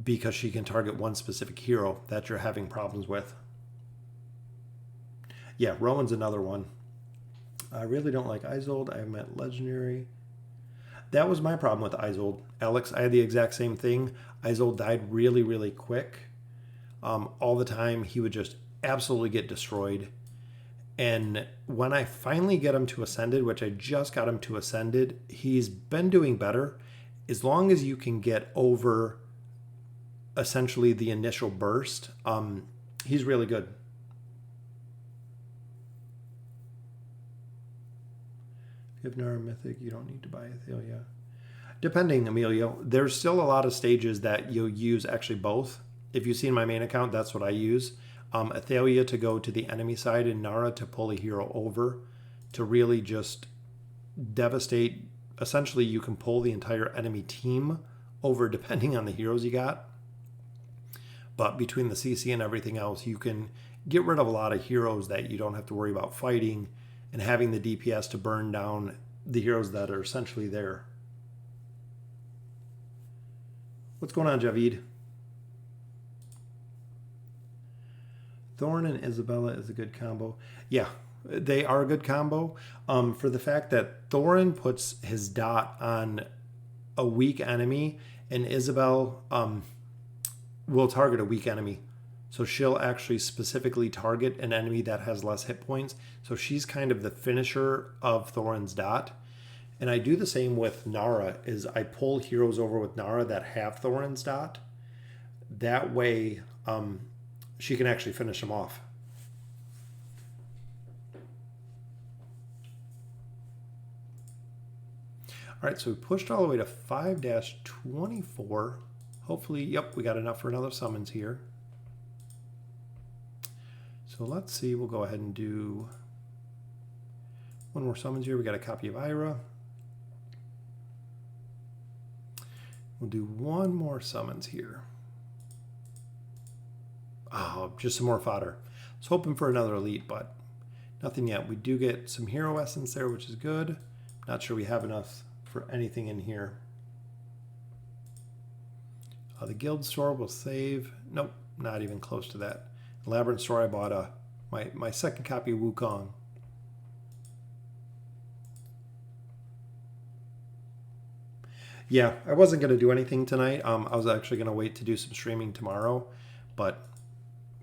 because she can target one specific hero that you're having problems with. Yeah, Rowan's another one. I really don't like Isolde. I meant Legendary. That was my problem with Isolde. Alex, I had the exact same thing. Isolde died really, really quick. All the time, he would just absolutely get destroyed. And when I finally get him to Ascended, which I just got him to Ascended, he's been doing better. As long as you can get over essentially the initial burst, he's really good. If you have Nara Mythic, you don't need to buy Athalia. Depending, Emilio, there's still a lot of stages that you'll use actually both. If you've seen my main account, that's what I use. Athalia to go to the enemy side, and Nara to pull a hero over to really just devastate. Essentially, you can pull the entire enemy team over depending on the heroes you got. But between the CC and everything else, you can get rid of a lot of heroes that you don't have to worry about fighting, and having the DPS to burn down the heroes that are essentially there. What's going on, Javid? Thorn and Isabella is a good combo. Yeah, they are a good combo. For the fact that Thorin puts his dot on a weak enemy, and Isabel will target a weak enemy. So she'll actually specifically target an enemy that has less hit points. So she's kind of the finisher of Thorin's Dot. And I do the same with Nara, is I pull heroes over with Nara that have Thorin's Dot. That way she can actually finish them off. All right, so we pushed all the way to 5-24. Hopefully, yep, we got enough for another summons here. So let's see, we'll go ahead and do one more summons here. We got a copy of Ira. We'll do one more summons here. Oh, just some more fodder. I was hoping for another elite, but nothing yet. We do get some hero essence there, which is good. Not sure we have enough for anything in here. The guild store will save. Nope, not even close to that. Labyrinth store, I bought my second copy of Wukong. Yeah, I wasn't going to do anything tonight. I was actually going to wait to do some streaming tomorrow, but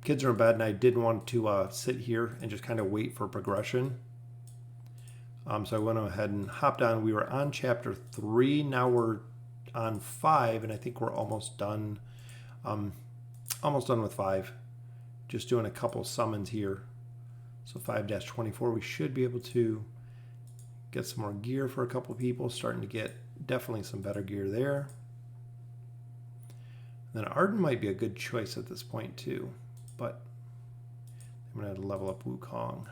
kids are in bed and I didn't want to sit here and just kind of wait for progression. So I went ahead and hopped on. We were on chapter 3. Now we're on 5, and I think we're almost done. Almost done with 5. Just doing a couple summons here. So 5-24, we should be able to get some more gear for a couple people. Starting to get definitely some better gear there. And then Arden might be a good choice at this point too, but I'm going to have to level up Wukong.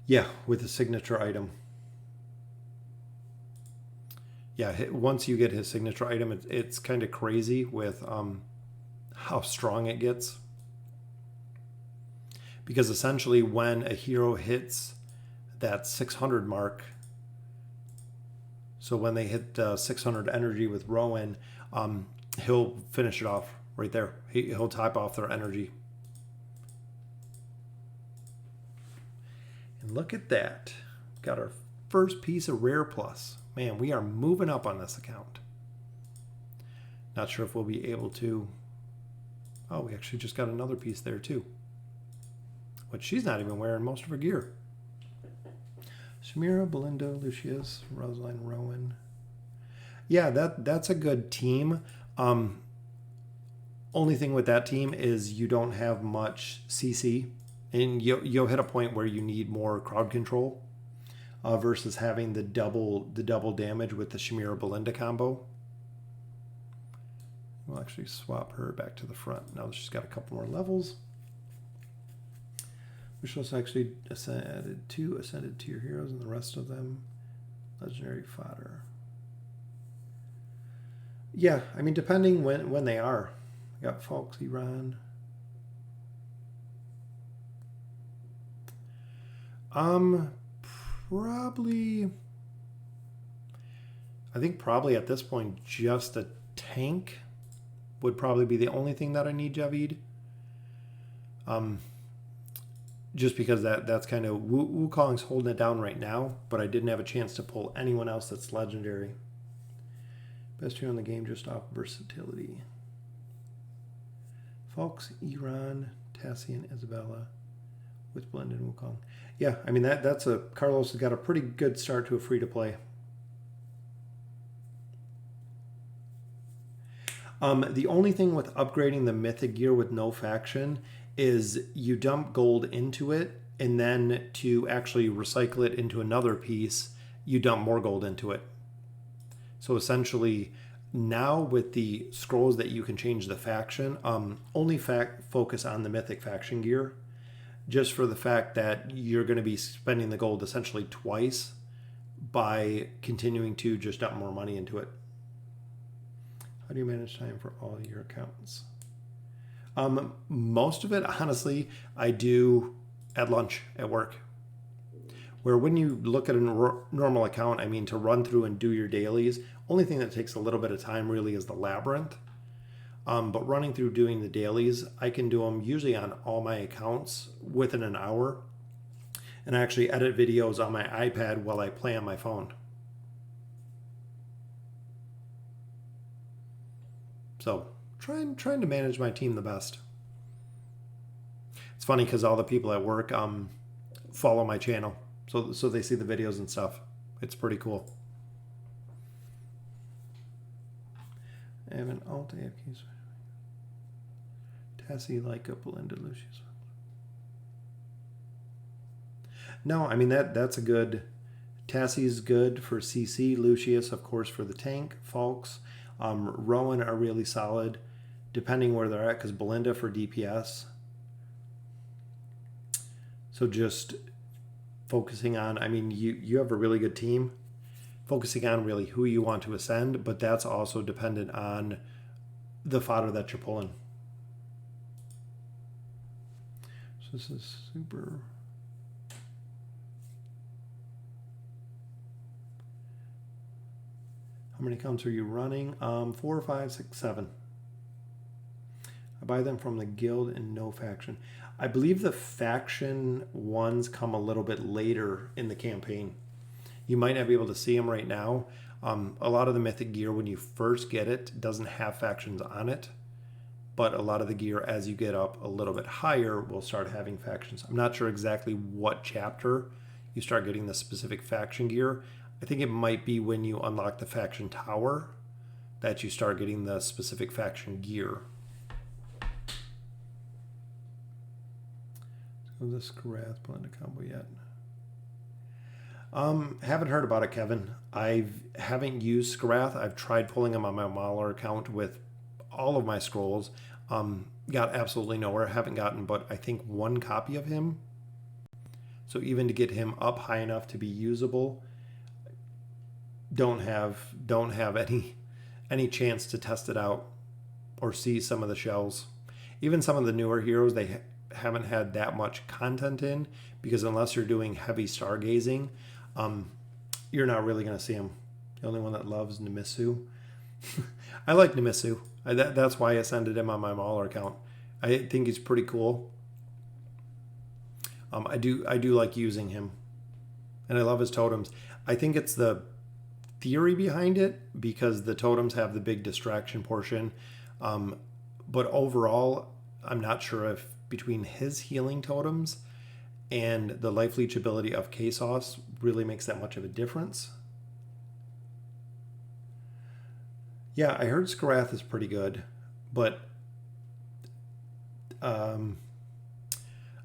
Yeah, with the signature item. Yeah, once you get his signature item, it's kind of crazy with how strong it gets. Because essentially when a hero hits that 600 mark, so when they hit 600 energy with Rowan, he'll finish it off right there. He'll top off their energy. And look at that. Got our first piece of Rare Plus. Man, we are moving up on this account. Not sure if we'll be able to... Oh, we actually just got another piece there too. But she's not even wearing most of her gear. Samira, Belinda, Lucius, Rosaline, Rowan. Yeah, that's a good team. Only thing with that team is you don't have much CC. And you'll hit a point where you need more crowd control versus having the double damage with the Shamira Belinda combo. We'll actually swap her back to the front. Now that she's got a couple more levels. Which was actually ascended to your heroes, and the rest of them legendary fodder. Yeah, I mean, depending when they are. I got Fox, Iran. Probably. I think probably at this point just a tank would probably be the only thing that I need, Javid. Just because that's kind of Wukong's holding it down right now, but I didn't have a chance to pull anyone else that's legendary. Best hero in the game just off versatility. Fox, Iran, Tassian, Isabella with Blended Wukong. Yeah, I mean that's a Carlos has got a pretty good start to a free to play. The only thing with upgrading the mythic gear with no faction is you dump gold into it, and then to actually recycle it into another piece, you dump more gold into it. So essentially, now with the scrolls that you can change the faction, only focus on the mythic faction gear, just for the fact that you're going to be spending the gold essentially twice by continuing to just dump more money into it. How do you manage time for all your accounts? Most of it, honestly, I do at lunch at work. Where when you look at a normal account, I mean, to run through and do your dailies, only thing that takes a little bit of time really is the labyrinth. But running through doing the dailies, I can do them usually on all my accounts within an hour. And I actually edit videos on my iPad while I play on my phone. So trying to manage my team the best. It's funny because all the people at work follow my channel, so they see the videos and stuff. It's pretty cool. I have an alt AFK. Tassie, Leica, Belinda, Lucius. No, I mean that's a good. Tassie's good for CC. Lucius, of course, for the tank. Falks, Rowan are really solid, depending where they're at. Because Belinda for DPS. So just focusing on. I mean, you have a really good team. Focusing on really who you want to ascend, but that's also dependent on the fodder that you're pulling. So this is super. How many accounts are you running? 4, 5, 6, 7. I buy them from the guild and no faction. I believe the faction ones come a little bit later in the campaign. You might not be able to see them right now. A lot of the mythic gear, when you first get it, doesn't have factions on it. But a lot of the gear, as you get up a little bit higher, will start having factions. I'm not sure exactly what chapter you start getting the specific faction gear. I think it might be when you unlock the faction tower that you start getting the specific faction gear. So this Karath blended combo yet? Haven't heard about it, Kevin. I haven't used Skarath. I've tried pulling him on my Mauler account with all of my scrolls. Got absolutely nowhere. Haven't gotten but I think 1 copy of him. So even to get him up high enough to be usable, don't have any chance to test it out or see some of the shells. Even some of the newer heroes they haven't had that much content in, because unless you're doing heavy stargazing, you're not really going to see them. The only one that loves Nimisu. I like Nimisu. That's why I ascended him on my Mauler account. I think he's pretty cool. I do like using him, and I love his totems. I think it's the theory behind it, because the totems have the big distraction portion. But overall, I'm not sure if between his healing totems and the life leech ability of K-Sauce really makes that much of a difference. Yeah, I heard Skarath is pretty good, but I'm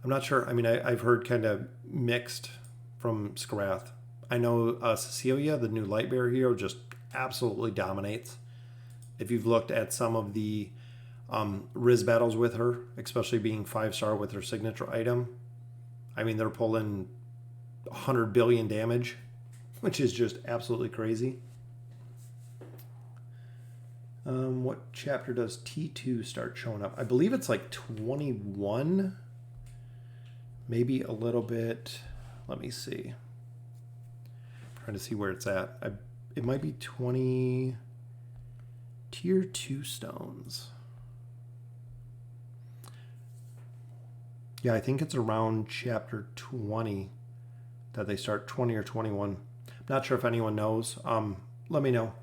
not sure. I mean, I've heard kind of mixed from Skarath. I know Cecilia, the new Lightbearer hero, just absolutely dominates. If you've looked at some of the Riz battles with her, especially being 5-star with her signature item, I mean, they're pulling 100 billion damage, which is just absolutely crazy. What chapter does T2 start showing up? I believe it's like 21. Maybe a little bit. Let me see. I'm trying to see where it's at. It might be 20 tier 2 stones. Yeah, I think it's around chapter 20 that they start, 20 or 21. I'm not sure if anyone knows. Let me know.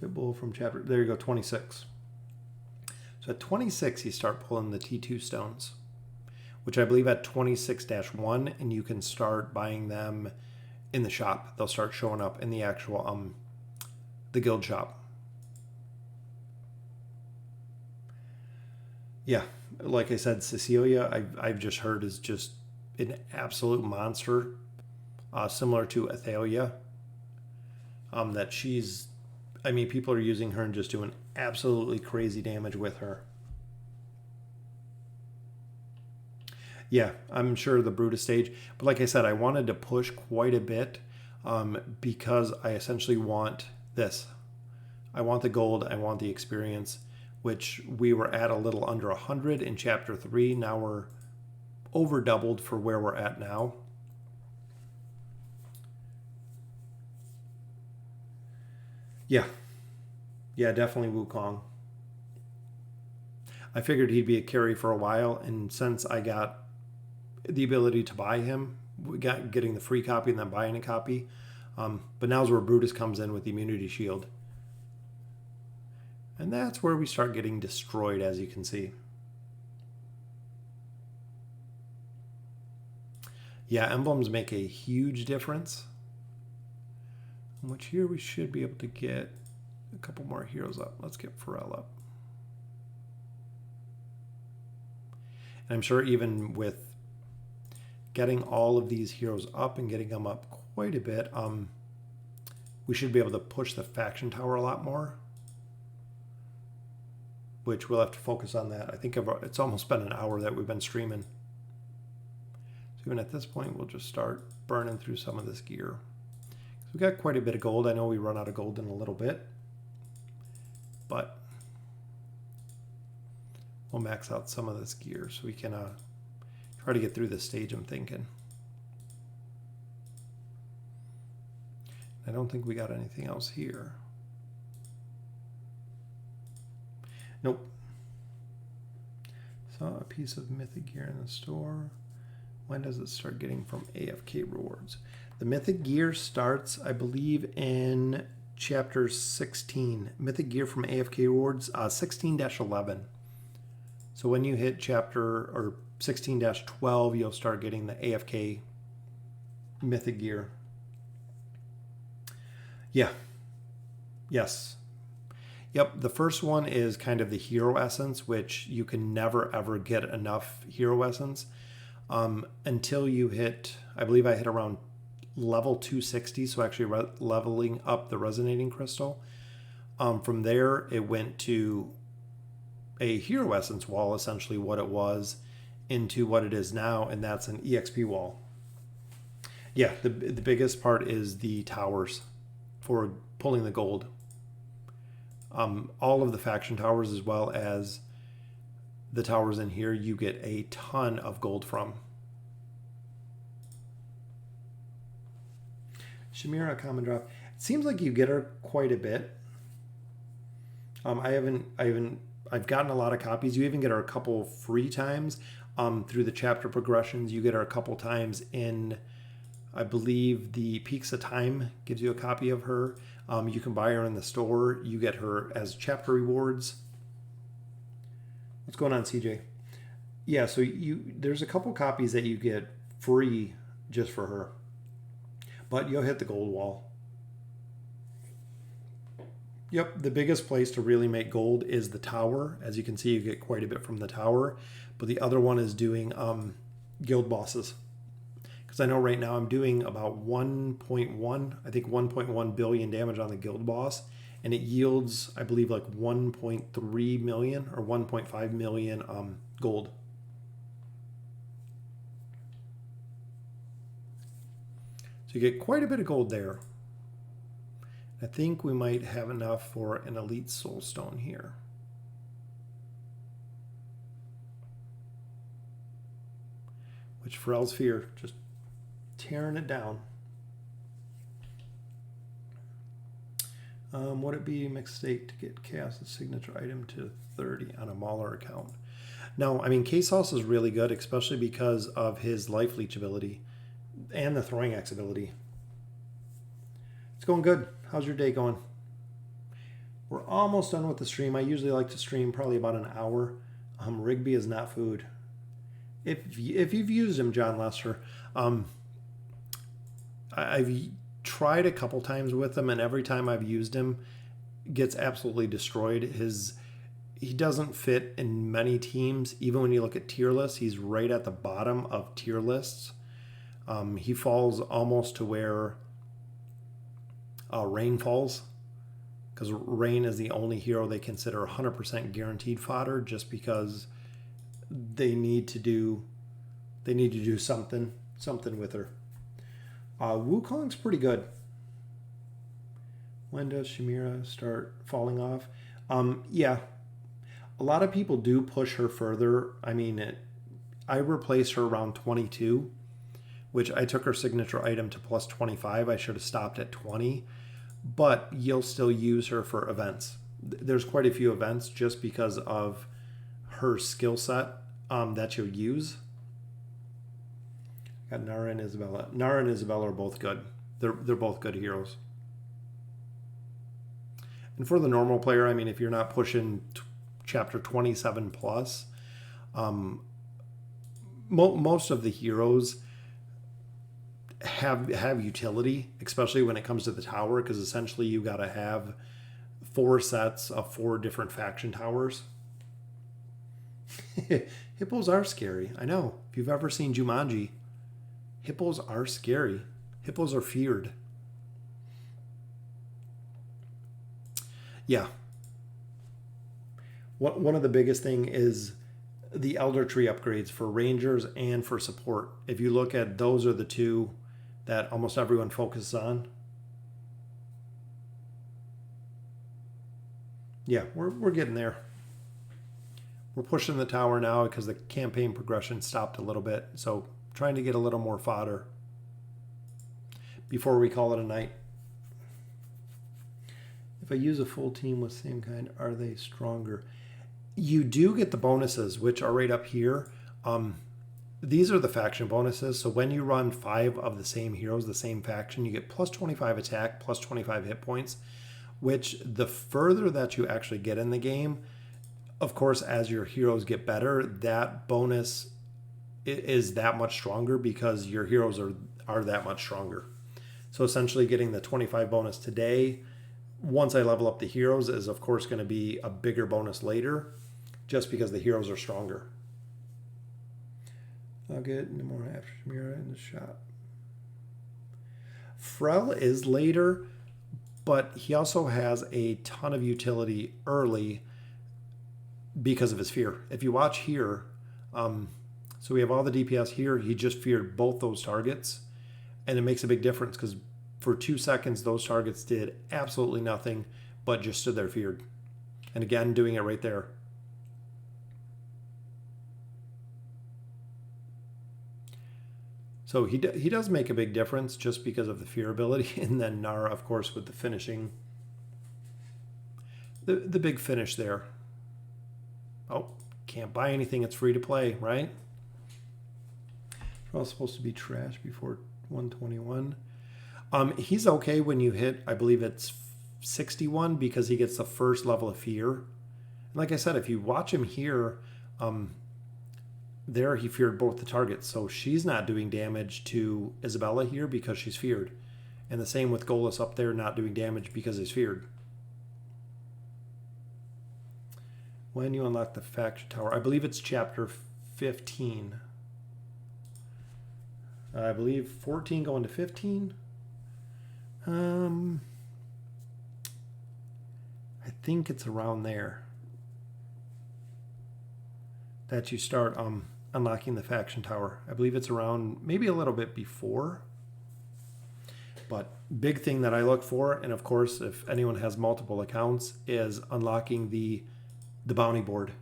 Pitbull from chapter, there you go, 26. So at 26, you start pulling the T2 stones, which I believe at 26-1, and you can start buying them in the shop. They'll start showing up in the actual, the guild shop. Yeah, like I said, Cecilia, I've just heard is just an absolute monster, similar to Athalia. That she's, I mean, people are using her and just doing absolutely crazy damage with her. Yeah, I'm sure the Brutus stage, but like I said, I wanted to push quite a bit because I essentially want this. I want the gold, I want the experience, which we were at a little under 100 in chapter 3. Now we're over doubled for where we're at now. Yeah, definitely Wukong. I figured he'd be a carry for a while, and since I got the ability to buy him, we got getting the free copy and then buying a copy. But now's where Brutus comes in with the immunity shield. And that's where we start getting destroyed, as you can see. Yeah, emblems make a huge difference. Which here we should be able to get a couple more heroes up. Let's get Pharrell up. And I'm sure even with getting all of these heroes up and getting them up quite a bit, we should be able to push the faction tower a lot more, which we'll have to focus on that. I think it's almost been an hour that we've been streaming. So even at this point, we'll just start burning through some of this gear. So we got quite a bit of gold. I know we run out of gold in a little bit, but we'll max out some of this gear so we can try to get through this stage, I'm thinking. I don't think we got anything else here. Nope. Saw a piece of mythic gear in the store. When does it start getting from AFK rewards? The mythic gear starts, I believe, in chapter 16. Mythic gear from AFK rewards, 16-11. So when you hit chapter or 16-12, you'll start getting the AFK mythic gear. Yeah. Yes. Yep, the first one is kind of the hero essence, which you can never ever get enough hero essence until you hit, I believe I hit around level 260, so actually leveling up the resonating crystal. From there, it went to a hero essence wall, essentially what it was, into what it is now, and that's an EXP wall. Yeah, the biggest part is the towers for pulling the gold. All of the faction towers, as well as the towers in here, you get a ton of gold from. Shamira common drop. It seems like you get her quite a bit. I've gotten a lot of copies. You even get her a couple free times through the chapter progressions. You get her a couple times in, I believe, the Peaks of Time gives you a copy of her. You can buy her in the store. You get her as chapter rewards. What's going on, CJ? Yeah, so there's a couple copies that you get free just for her. But you'll hit the gold wall. Yep, the biggest place to really make gold is the tower. As you can see, you get quite a bit from the tower. But the other one is doing guild bosses. Because I know right now I'm doing about 1.1 billion damage on the guild boss. And it yields, I believe, like 1.3 million or 1.5 million gold. So you get quite a bit of gold there. I think we might have enough for an elite soul stone here. Which Pharrell's Fear, just tearing it down. Would it be a mistake to get Chaos' signature item to 30 on a Mauler account? No, I mean, Chaos is really good, especially because of his life leech ability and the throwing axe ability. It's going good. How's your day going? We're almost done with the stream. I usually like to stream probably about an hour. Rigby is not food. If you've used him, John Lester, I've tried a couple times with him, and every time I've used him, gets absolutely destroyed. He doesn't fit in many teams. Even when you look at tier lists, he's right at the bottom of tier lists. He falls almost to where Rain falls, because Rain is the only hero they consider 100% guaranteed fodder, just because they need to do something with her. Wukong's pretty good. When does Shamira start falling off? Yeah, a lot of people do push her further. I mean, I replaced her around 22, which I took her signature item to plus 25. I should have stopped at 20, but you'll still use her for events. There's quite a few events just because of her skill set that you'll use. Got Nara and Isabella. Nara and Isabella are both good. They're both good heroes. And for the normal player, I mean, if you're not pushing chapter 27 plus, most of the heroes have utility, especially when it comes to the tower, because essentially you got to have 4 sets of 4 different faction towers. Hippos are scary. I know. If you've ever seen Jumanji, hippos are scary. Hippos are feared. Yeah. One of the biggest thing is the Elder Tree upgrades for Rangers and for support. If you look at, those are the 2 that almost everyone focuses on. Yeah, we're getting there. We're pushing the tower now because the campaign progression stopped a little bit. So trying to get a little more fodder before we call it a night. If I use a full team with same kind, are they stronger? You do get the bonuses, which are right up here. These are the faction bonuses. So when you run 5 of the same heroes, the same faction, you get plus 25 attack, plus 25 hit points, which the further that you actually get in the game, of course, as your heroes get better, that bonus is that much stronger because your heroes are that much stronger. So essentially getting the 25 bonus today, once I level up the heroes, is of course going to be a bigger bonus later just because the heroes are stronger. I'll get no more after Nara in the shop. Frel is later, but he also has a ton of utility early because of his fear. If you watch here, so we have all the DPS here. He just feared both those targets, and it makes a big difference because for 2 seconds, those targets did absolutely nothing but just stood there feared. And again, doing it right there. So he does make a big difference just because of the fear ability. And then Nara, of course, with the finishing. The big finish there. Oh, can't buy anything. It's free to play, right? We're all supposed to be trash before 121. He's okay when you hit, I believe it's 61, because he gets the first level of fear. And like I said, if you watch him here, there he feared both the targets. So she's not doing damage to Isabella here because she's feared. And the same with Golas up there, not doing damage because he's feared. When you unlock the faction tower, I believe it's chapter 15. I believe 14 going to 15. I think it's around there that you start unlocking the faction tower. I believe it's around maybe a little bit before. But big thing that I look for, and of course if anyone has multiple accounts, is unlocking the bounty board.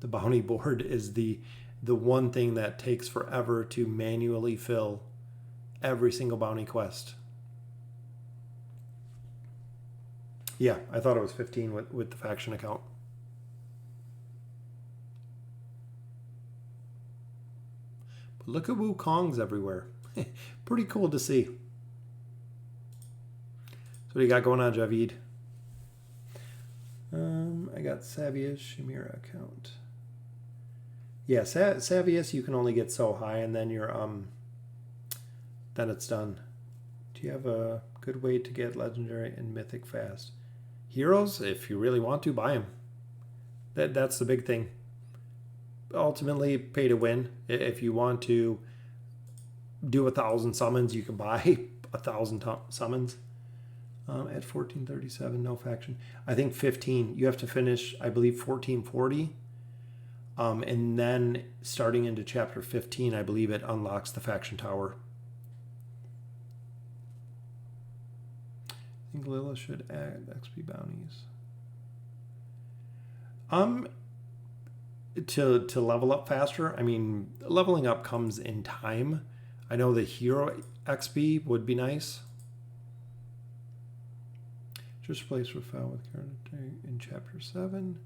The bounty board is the one thing that takes forever to manually fill every single bounty quest. Yeah, I thought it was 15 with the faction account. But look at Wukong's everywhere. Pretty cool to see. So what do you got going on, Javid? I got Savius Chimera account. Yeah, Savius you can only get so high, and then you're then it's done. Do you have a good way to get legendary and mythic fast? Heroes, if you really want to, buy them. That's the big thing. Ultimately, pay to win. If you want to do 1,000 summons, you can buy 1,000 summons. At 1437, no faction. I think 15. You have to finish, I believe, 1440. And then starting into chapter 15, I believe it unlocks the faction tower. I think Lila should add XP bounties. To level up faster, I mean, leveling up comes in time. I know the hero XP would be nice. Just place Rafael with character in chapter 7.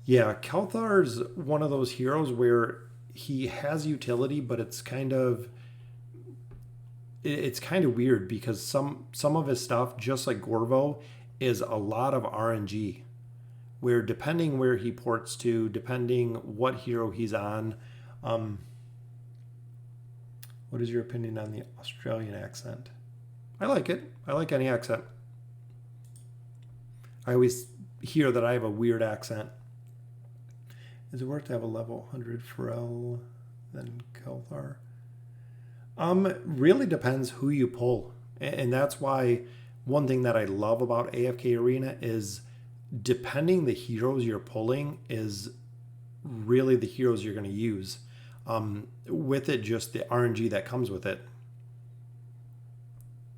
Yeah, Kelthar's one of those heroes where he has utility, but it's kind of it's kind of weird because some of his stuff, just like Gorvo, is a lot of RNG. Where depending where he ports to, depending what hero he's on, what is your opinion on the Australian accent? I like it. I like any accent. I always hear that I have a weird accent. Is it worth to have a level 100 Pharrell than Kelthar? Really depends who you pull. And that's why one thing that I love about AFK Arena is depending the heroes you're pulling is really the heroes you're going to use. With it, just the RNG that comes with it.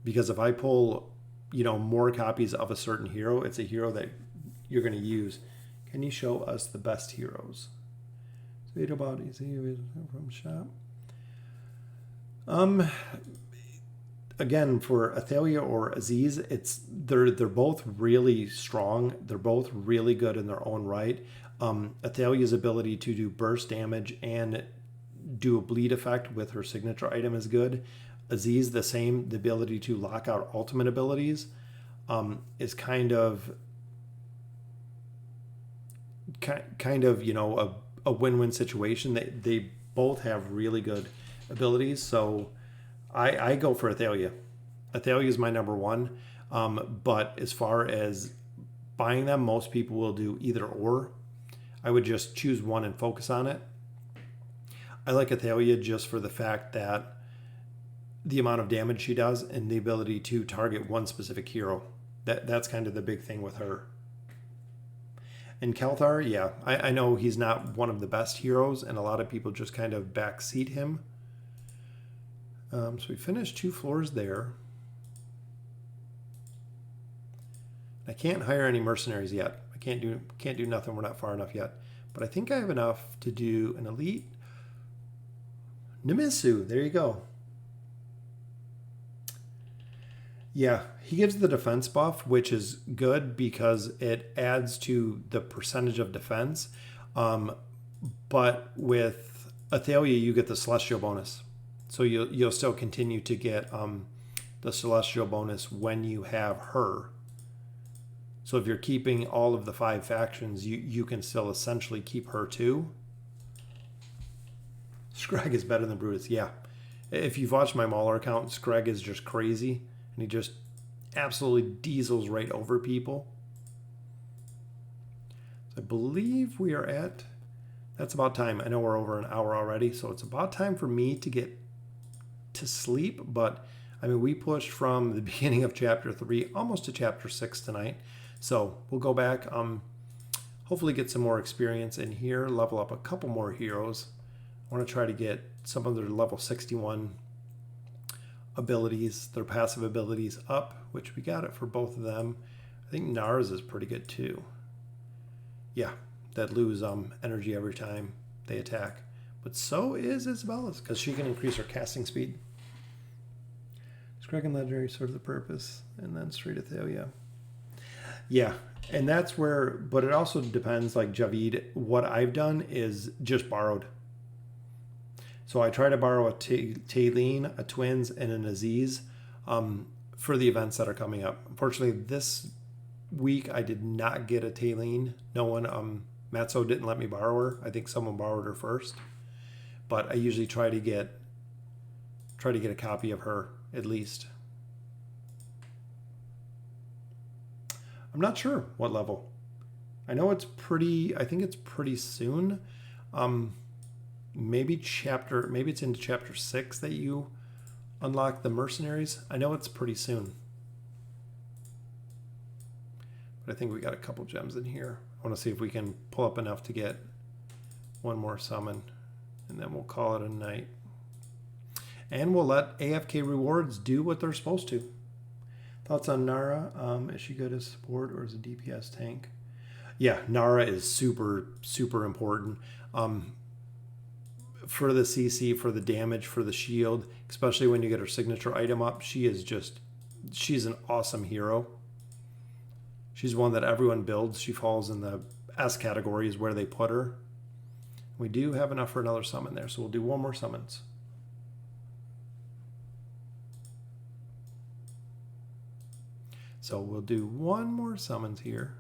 Because if I pull, more copies of a certain hero, it's a hero that you're going to use. Can you show us the best heroes? From shop. Again, for Athalia or Aziz, they're both really strong. They're both really good in their own right. Athalia's ability to do burst damage and do a bleed effect with her signature item is good. Aziz, the same. The ability to lock out ultimate abilities is kind of a win-win situation. They both have really good abilities, so I go for Athalia. Athalia is my number one, but as far as buying them, most people will do either or. I would just choose one and focus on it. I like Athalia just for the fact that the amount of damage she does and the ability to target one specific hero. That's kind of the big thing with her. And Kelthar, yeah, I know he's not one of the best heroes, and a lot of people just kind of backseat him. So we finished 2 floors there. I can't hire any mercenaries yet. I can't do nothing. We're not far enough yet. But I think I have enough to do an elite. Nimisu, there you go. Yeah, he gives the defense buff, which is good because it adds to the percentage of defense. But with Athalia, you get the celestial bonus. So you'll still continue to get the celestial bonus when you have her. So if you're keeping all of the 5 factions, you can still essentially keep her too. Scrag is better than Brutus, yeah. If you've watched my Mauler account, Scrag is just crazy. And he just absolutely diesels right over people. So I believe we are at... That's about time. I know we're over an hour already, so it's about time for me to get to sleep. But, I mean, we pushed from the beginning of Chapter 3 almost to Chapter 6 tonight. So we'll go back, hopefully get some more experience in here, level up a couple more heroes. I want to try to get some of their level 61 abilities, their passive abilities up, which we got it for both of them. I think Nara's is pretty good too. Yeah, that lose energy every time they attack. But so is Isabella's, because she can increase her casting speed. Scrag and Legendary serve the purpose, and then straight Athalia. Yeah, and that's where, but it also depends, like Javid, what I've done is just borrowed. So I try to borrow a Taylene, a Twins, and an Aziz for the events that are coming up. Unfortunately, this week I did not get a Taylene. No one, Matzo didn't let me borrow her. I think someone borrowed her first. But I usually try to get a copy of her at least. I'm not sure what level. I know it's pretty, I think it's pretty soon. Maybe it's into chapter 6 that you unlock the mercenaries. I know it's pretty soon. But I think we got a couple gems in here. I want to see if we can pull up enough to get one more summon. And then we'll call it a night. And we'll let AFK rewards do what they're supposed to. Thoughts on Nara? Is she good as support or as a DPS tank? Yeah, Nara is super, super important. For the CC, for the damage, for the shield, especially when you get her signature item up, she's an awesome hero. She's one that everyone builds. She falls in the S category is where they put her. We do have enough for another summon there, so we'll do one more summons. So we'll do one more summons here.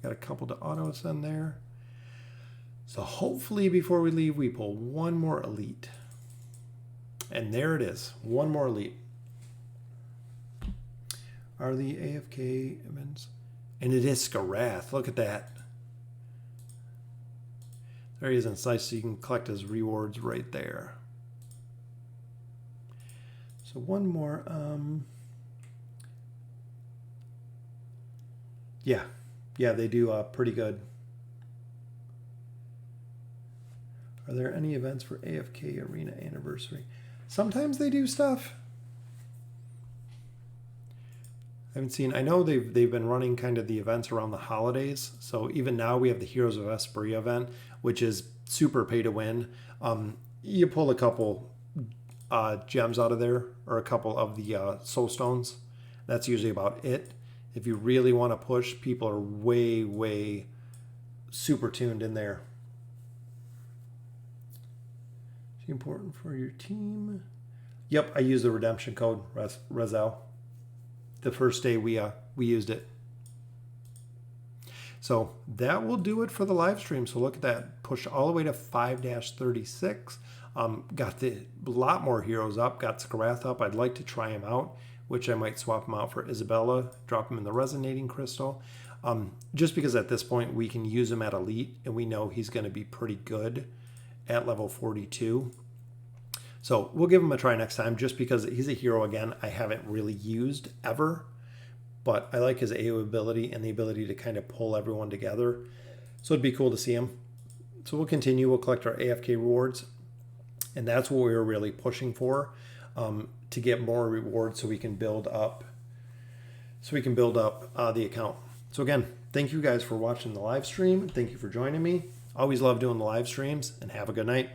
Got a couple to auto send there. So hopefully before we leave, we pull one more elite. And there it is, one more elite. Are the AFK events? And it is Skarath, look at that. There he is in sight, so you can collect his rewards right there. So one more, yeah, they do pretty good. Are there any events for AFK Arena Anniversary? Sometimes they do stuff. I haven't seen, I know they've been running kind of the events around the holidays. So even now we have the Heroes of Esperia event, which is super pay to win. You pull a couple gems out of there, or a couple of the soul stones. That's usually about it. If you really want to push, people are way super tuned in there. Is it important for your team? Yep, I use the redemption code, Rezel. The first day we used it. So that will do it for the live stream. So look at that, pushed all the way to 5-36. Got a lot more heroes up, got Skarath up. I'd like to try him out, which I might swap him out for Isabella, drop him in the resonating crystal. Just because at this point we can use him at elite and we know he's going to be pretty good at level 42. So we'll give him a try next time, just because he's a hero, again, I haven't really used ever, but I like his AO ability and the ability to kind of pull everyone together. So it'd be cool to see him. So we'll continue, we'll collect our AFK rewards, and that's what we were really pushing for, to get more rewards so we can build up the account. So again, thank you guys for watching the live stream. Thank you for joining me. Always love doing the live streams, and have a good night.